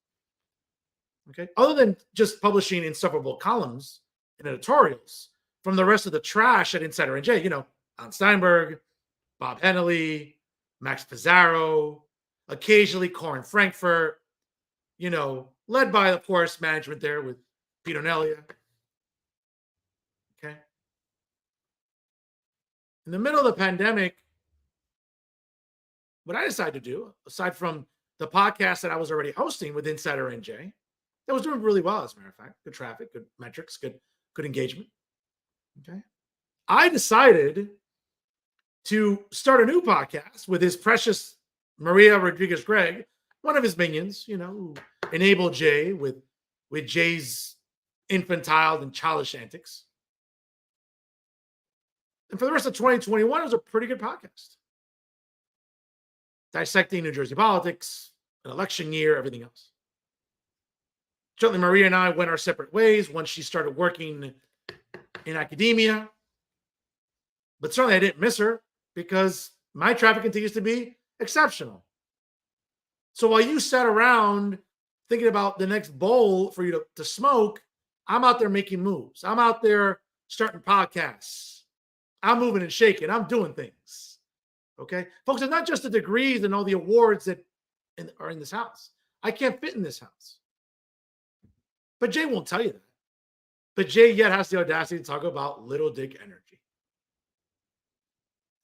Okay, other than just publishing insufferable columns and editorials from the rest of the trash at Insider NJ, Alan Steinberg, Bob Hennelly, Max Pizarro, occasionally Corin Frankfurt, led by, of course, management there with Peter Nelia. Okay. In the middle of the pandemic, what I decided to do, aside from the podcast that I was already hosting with Insider NJ, that was doing really well, as a matter of fact. Good traffic, good metrics, good engagement. Okay. I decided to start a new podcast with his precious Maria Rodriguez-Gregg, one of his minions, who enabled Jay with Jay's infantile and childish antics. And for the rest of 2021, it was a pretty good podcast. Dissecting New Jersey politics, an election year, everything else. Certainly, Maria and I went our separate ways once she started working in academia. But certainly, I didn't miss her because my traffic continues to be exceptional. So while you sat around thinking about the next bowl for you to smoke, I'm out there making moves. I'm out there starting podcasts. I'm moving and shaking. I'm doing things. Okay? Folks, it's not just the degrees and all the awards that are in this house. I can't fit in this house. But Jay won't tell you that. But Jay yet has the audacity to talk about little dick energy.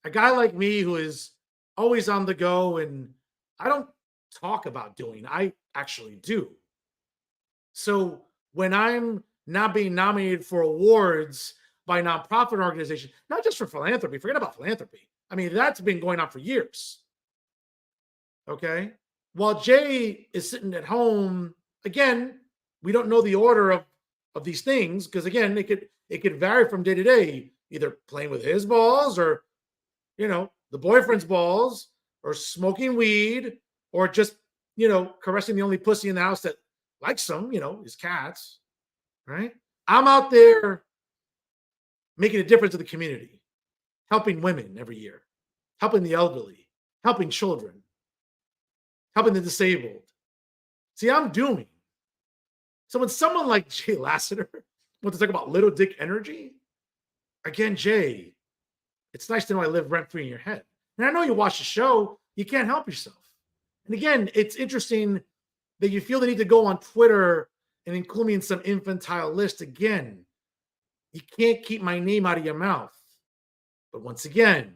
A guy like me who is always on the go, and I don't talk about doing, I actually do. So when I'm not being nominated for awards by nonprofit organizations, not just for philanthropy, forget about philanthropy. I mean, that's been going on for years. Okay. While Jay is sitting at home, again, we don't know the order of these things because again, it could vary from day to day, either playing with his balls or, the boyfriend's balls or smoking weed or just, caressing the only pussy in the house that likes him, his cats, right? I'm out there making a difference in the community, helping women every year, helping the elderly, helping children, helping the disabled. See, I'm doing. So when someone like Jay Lasseter wants to talk about little dick energy, again, Jay, it's nice to know I live rent-free in your head. And I know you watch the show. You can't help yourself. And again, it's interesting that you feel the need to go on Twitter and include me in some infantile list. Again, you can't keep my name out of your mouth. But once again,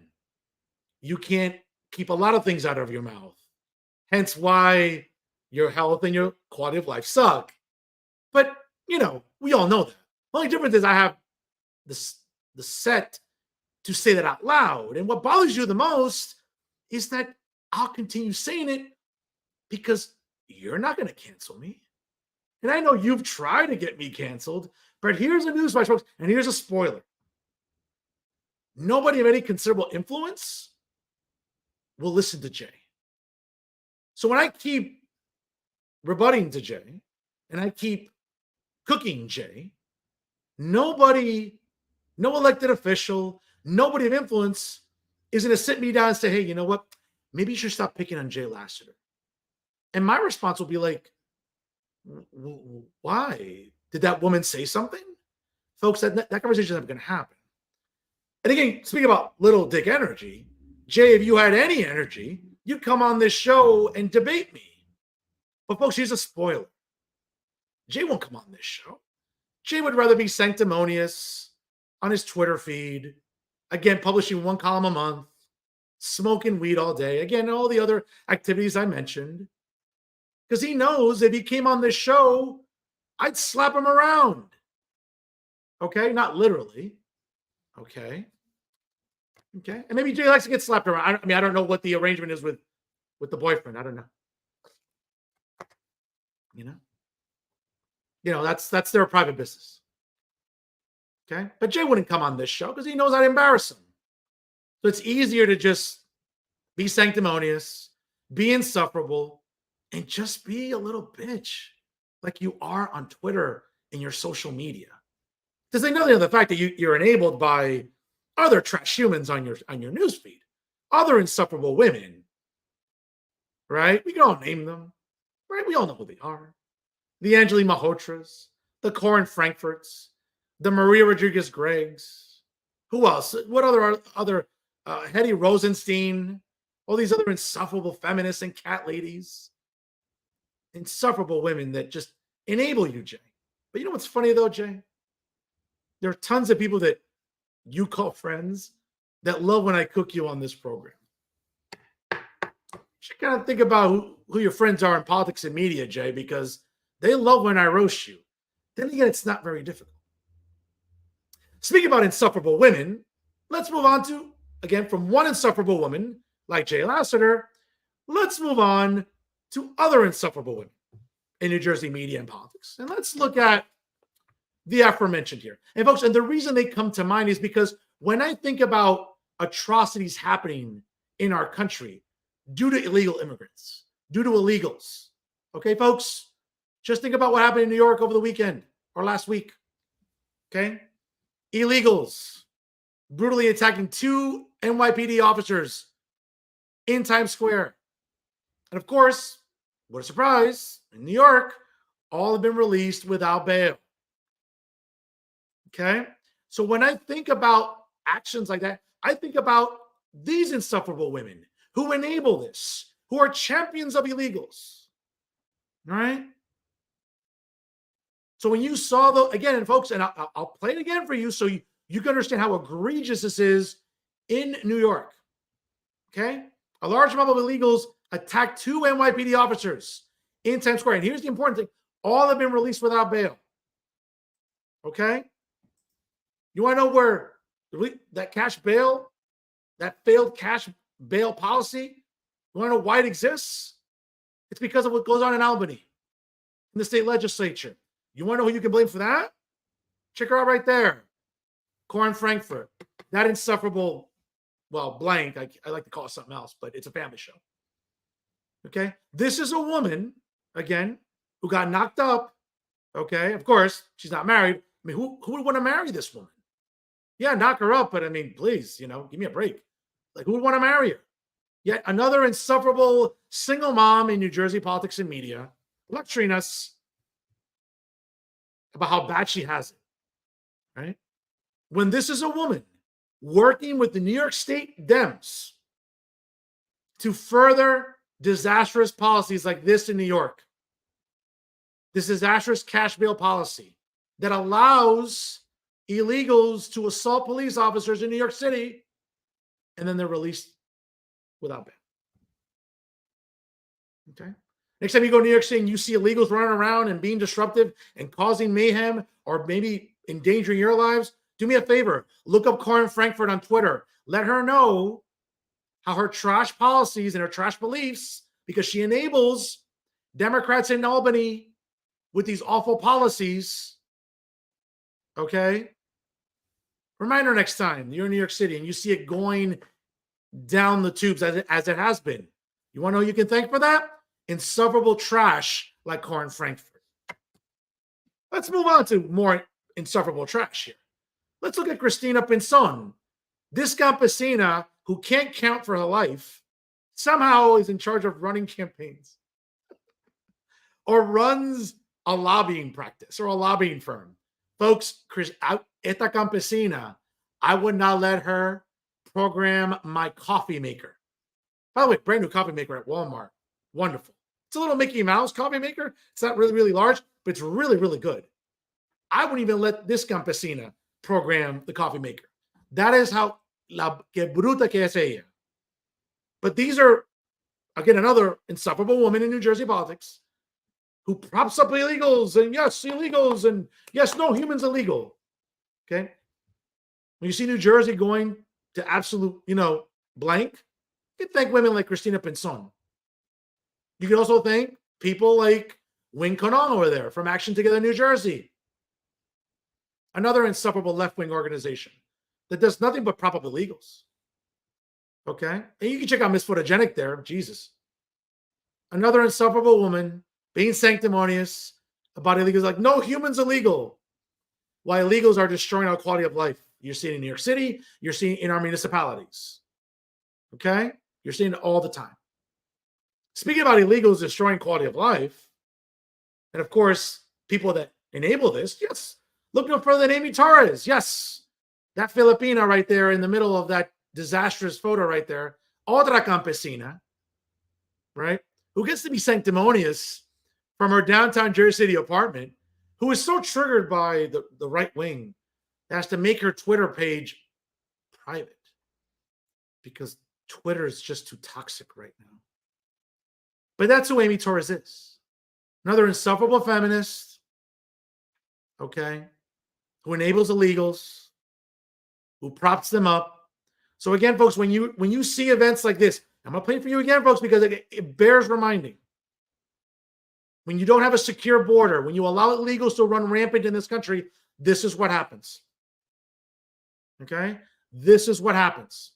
you can't keep a lot of things out of your mouth. Hence why your health and your quality of life suck. But, we all know that. The only difference is I have the set to say that out loud. And what bothers you the most is that I'll continue saying it because you're not going to cancel me. And I know you've tried to get me canceled, but here's a newsflash, folks, and here's a spoiler. Nobody of any considerable influence will listen to Jay. So when I keep rebutting to Jay and I keep cooking Jay, nobody, no elected official, nobody of influence is going to sit me down and say, hey, you know what? Maybe you should stop picking on Jay Lassiter. And my response will be like, why? Did that woman say something? Folks, that conversation is never going to happen. And again, speaking about little dick energy, Jay, if you had any energy, you'd come on this show and debate me. But folks, here's a spoiler. Jay won't come on this show. Jay would rather be sanctimonious on his Twitter feed, again, publishing one column a month, smoking weed all day, again, all the other activities I mentioned. Because he knows if he came on this show, I'd slap him around. Okay? Not literally. Okay? Okay? And maybe Jay likes to get slapped around. I don't know what the arrangement is with the boyfriend. I don't know. That's their private business. Okay? But Jay wouldn't come on this show because he knows I'd embarrass him. So it's easier to just be sanctimonious, be insufferable, and just be a little bitch like you are on Twitter and your social media. Because they know the fact that you're enabled by other trash humans on your newsfeed, other insufferable women, right? We can all name them, right? We all know who they are. The Angeli Mahotras, the Corin Frankfurts, the Maria Rodriguez Greggs. Who else? What other Hetty Rosenstein, all these other insufferable feminists and cat ladies. Insufferable women that just enable you, Jay. But you know what's funny though, Jay? There are tons of people that you call friends that love when I cook you on this program. You should kind of think about who your friends are in politics and media, Jay, because they love when I roast you. Then again, it's not very difficult. Speaking about insufferable women, let's move on to, again, from one insufferable woman like Jay Lassiter, let's move on to other insufferable women in New Jersey media and politics. And let's look at the aforementioned here. And folks, and the reason they come to mind is because when I think about atrocities happening in our country due to illegal immigrants, due to illegals, okay, folks, just think about what happened in New York over the weekend or last week, okay? Illegals brutally attacking 2 NYPD officers in Times Square. And of course, what a surprise, in New York, all have been released without bail. Okay? So when I think about actions like that, I think about these insufferable women who enable this, who are champions of illegals. All right? So when you saw again, and folks, and I'll play it again for you so you can understand how egregious this is in New York. Okay? A large amount of illegals attacked 2 NYPD officers in Times Square. And here's the important thing. All have been released without bail. Okay? You want to know where that cash bail, that failed cash bail policy, you want to know why it exists? It's because of what goes on in Albany, in the state legislature. You want to know who you can blame for that? Check her out right there. Corin Frankfurt. That insufferable, blank. I like to call it something else, but it's a family show. Okay? This is a woman, again, who got knocked up. Okay? Of course, she's not married. I mean, who would want to marry this woman? Yeah, knock her up, but I mean, please, give me a break. Like, who would want to marry her? Yet another insufferable single mom in New Jersey politics and media lecturing us about how bad she has it, right? When this is a woman working with the New York State Dems to further disastrous policies like this in New York. This disastrous cash bail policy that allows illegals to assault police officers in New York City, and then they're released without bail. Okay. Next time you go to New York City and you see illegals running around and being disruptive and causing mayhem or maybe endangering your lives, do me a favor. Look up Corinne Frankfurt on Twitter. Let her know how her trash policies and her trash beliefs, because she enables Democrats in Albany with these awful policies. Okay. Remind her next time you're in New York City and you see it going down the tubes as it has been. You want to know who you can thank for that? Insufferable trash like Corinne Frankfurt. Let's move on to more insufferable trash here. Let's look at Cristina Pinzon. This campesina who can't count for her life somehow is in charge of running campaigns or runs a lobbying practice or a lobbying firm. Folks, esta campesina, I would not let her program my coffee maker. By the way, brand new coffee maker at Walmart. Wonderful. It's a little Mickey Mouse coffee maker. It's not really, really large, but it's really, really good. I wouldn't even let this campesina program the coffee maker. That is how que bruta que es ella. But these are, again, another insufferable woman in New Jersey politics who props up illegals and yes, illegals and yes, no, humans illegal. Okay. When you see New Jersey going to absolute, blank, you can thank women like Cristina Pinzon. You can also thank people like Wing Conong over there from Action Together New Jersey. Another insufferable left-wing organization that does nothing but prop up illegals. Okay? And you can check out Miss Photogenic there. Jesus. Another insufferable woman being sanctimonious about illegals, like, no, humans illegal. Why illegals are destroying our quality of life. You're seeing it in New York City. You're seeing it in our municipalities. Okay? You're seeing it all the time. Speaking about illegals destroying quality of life, and of course, people that enable this, yes, look no further than Amy Torres. Yes, that Filipina right there in the middle of that disastrous photo right there, otra campesina, right, who gets to be sanctimonious from her downtown Jersey City apartment, who is so triggered by the right wing, has to make her Twitter page private because Twitter is just too toxic right now. But that's who Amy Torres is. Another insufferable feminist, okay, who enables illegals, who props them up. So again, folks, when you see events like this, I'm going to play it for you again, folks, because it bears reminding. When you don't have a secure border, when you allow illegals to run rampant in this country, this is what happens. Okay? This is what happens.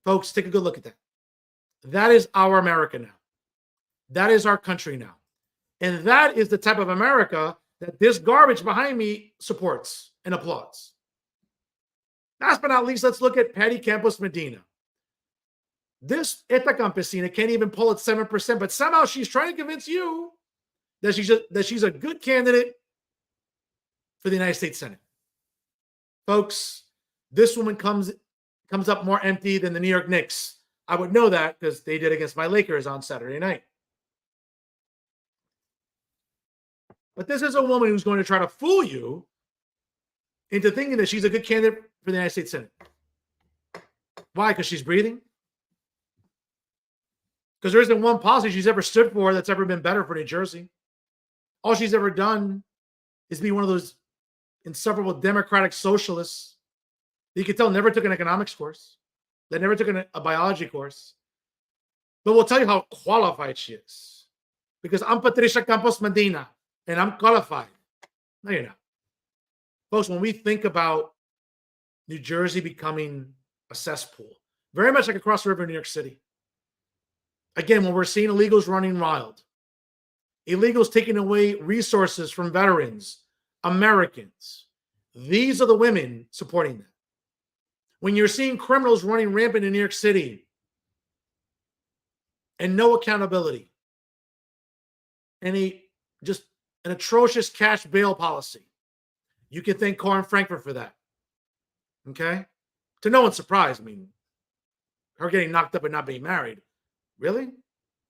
Folks, take a good look at that. That is our America now. That is our country now. And that is the type of America that this garbage behind me supports and applauds. Last but not least, let's look at Patty Campos Medina. This Eta Campesina can't even pull at 7%, but somehow she's trying to convince you that she's a good candidate for the United States Senate. Folks, this woman comes up more empty than the New York Knicks. I would know that because they did against my Lakers on Saturday night. But this is a woman who's going to try to fool you into thinking that she's a good candidate for the United States Senate. Why? Because she's breathing? Because there isn't one policy she's ever stood for that's ever been better for New Jersey. All she's ever done is be one of those insufferable democratic socialists that you can tell never took an economics course, that never took a biology course. But we'll tell you how qualified she is. Because I'm Patricia Campos Medina, and I'm qualified. No, you're not. Folks, when we think about New Jersey becoming a cesspool, very much like across the river in New York City. Again, when we're seeing illegals running wild, illegals taking away resources from veterans, Americans, these are the women supporting that. When you're seeing criminals running rampant in New York City and no accountability, and just an atrocious cash bail policy, you can thank Corinne Frankfurt for that. Okay? To no one's surprise, I mean, her getting knocked up and not being married. Really?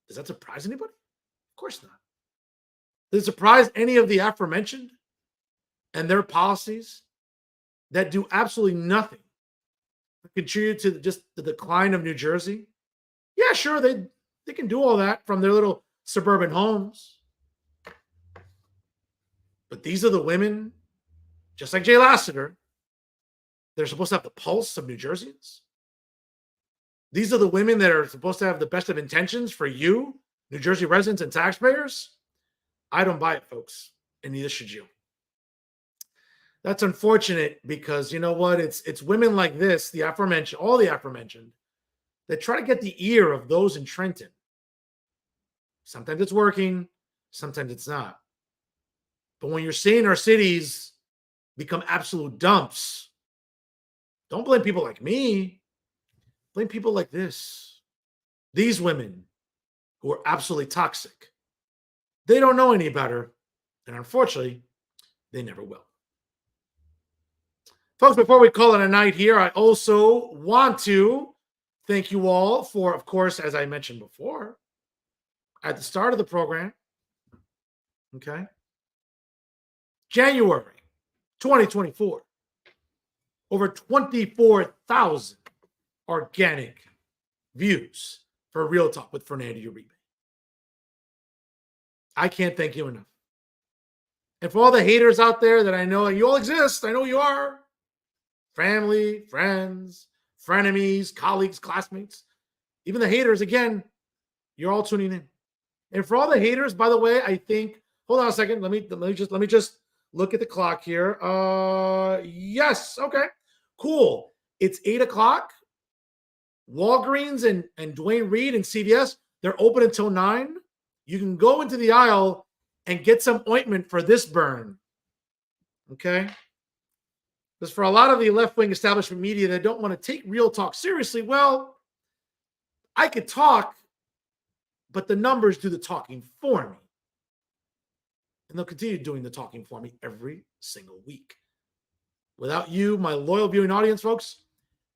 Does that surprise anybody? Of course not. Does it surprise any of the aforementioned and their policies that do absolutely nothing to contribute to just the decline of New Jersey? Yeah, sure, they can do all that from their little suburban homes. But these are the women, just like Jay Lassiter, they're supposed to have the pulse of New Jerseyans. These are the women that are supposed to have the best of intentions for you, New Jersey residents and taxpayers. I don't buy it, folks, and neither should you. That's unfortunate because you know what? It's women like this, the aforementioned, all the aforementioned, that try to get the ear of those in Trenton. Sometimes it's working, sometimes it's not. But when you're seeing our cities become absolute dumps, don't blame people like me. Blame people like this. These women who are absolutely toxic. They don't know any better, and unfortunately, they never will. Folks, before we call it a night here, I also want to thank you all for, of course, as I mentioned before, at the start of the program, okay, January 2024, over 24,000 organic views for Real Talk with Fernando Uribe. I can't thank you enough. And for all the haters out there that I know, you all exist, I know you are. Family, friends, frenemies, colleagues, classmates, even the haters, again, you're all tuning in. And for all the haters, by the way, I think, hold on a second, let me just look at the clock here. Yes, okay, cool. It's 8 o'clock. Walgreens and Dwayne Reed and CVS, they're open until 9. You can go into the aisle and get some ointment for this burn. Okay? Because for a lot of the left-wing establishment media that don't want to take Real Talk seriously, well, I could talk, but the numbers do the talking for me. And they'll continue doing the talking for me every single week. Without you, my loyal viewing audience, folks,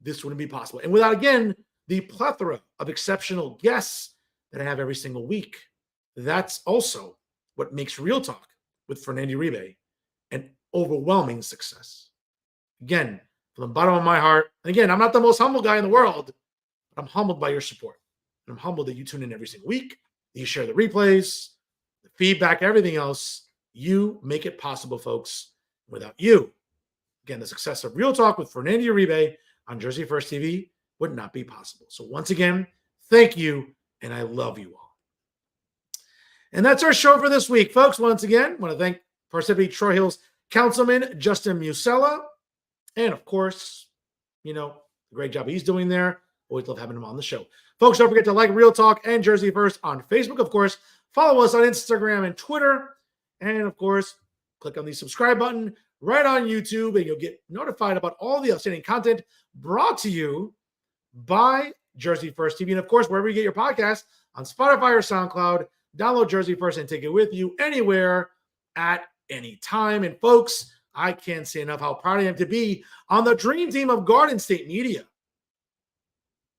this wouldn't be possible. And without, again, the plethora of exceptional guests that I have every single week, that's also what makes Real Talk with Fernando Uribe an overwhelming success. Again, from the bottom of my heart, and again, I'm not the most humble guy in the world, but I'm humbled by your support. And I'm humbled that you tune in every single week, that you share the replays, the feedback, everything else. You make it possible, folks. Without you, again, the success of Real Talk with Fernando Uribe on Jersey First TV would not be possible. So once again, thank you, and I love you all. And that's our show for this week, folks. Once again, I want to thank Parsippany-Troy Hills Councilman Justin Musella, and of course, you know, the great job he's doing there. Always love having him on the show. Folks, don't forget to like Real Talk and Jersey First on Facebook. Of course, follow us on Instagram and Twitter. And of course, click on the subscribe button right on YouTube, and you'll get notified about all the outstanding content brought to you by Jersey First TV. And of course, wherever you get your podcast, on Spotify or SoundCloud, download Jersey First and take it with you anywhere at any time. And folks, I can't say enough how proud I am to be on the dream team of Garden State Media.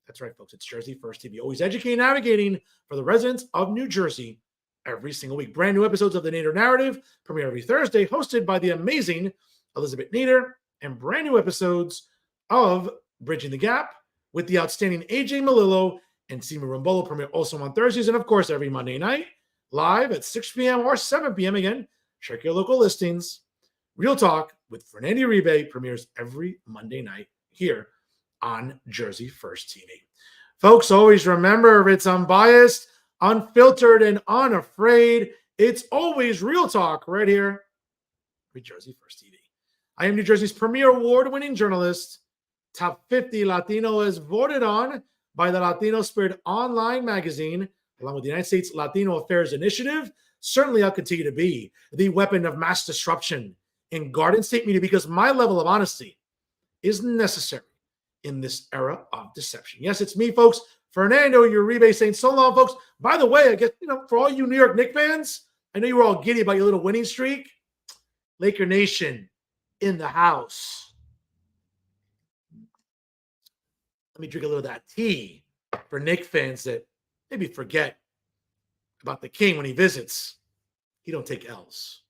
That's right, folks. It's Jersey First TV, always educating, navigating for the residents of New Jersey every single week. Brand new episodes of The Nader Narrative premiere every Thursday, hosted by the amazing Elizabeth Nader, and brand new episodes of Bridging the Gap with the outstanding AJ Malillo and Sima Rumbolo premiere also on Thursdays. And of course, every Monday night, live at 6 p.m. or 7 p.m. Again, check your local listings. Real Talk with Fernando Uribe premieres every Monday night here on Jersey First TV. Folks, always remember, it's unbiased, unfiltered, and unafraid. It's always Real Talk right here with Jersey First TV. I am New Jersey's premier award-winning journalist, top 50 Latino, as voted on by the Latino Spirit Online magazine, along with the United States Latino Affairs Initiative. Certainly, I'll continue to be the weapon of mass disruption in Garden State Media, because my level of honesty is necessary in this era of deception. Yes, it's me, folks, Fernando Uribe, saying so long, folks. By the way, I guess, for all you New York Knicks fans, I know you were all giddy about your little winning streak. Laker Nation in the house. Let me drink a little of that tea for Knick fans that maybe forget about the king when he visits. He don't take L's.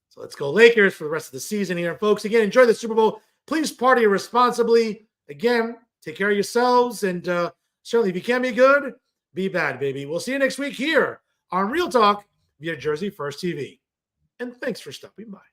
So let's go Lakers for the rest of the season here. Folks, again, enjoy the Super Bowl. Please party responsibly. Again, take care of yourselves. And certainly, if you can't be good, be bad, baby. We'll see you next week here on Real Talk via Jersey First TV. And thanks for stopping by.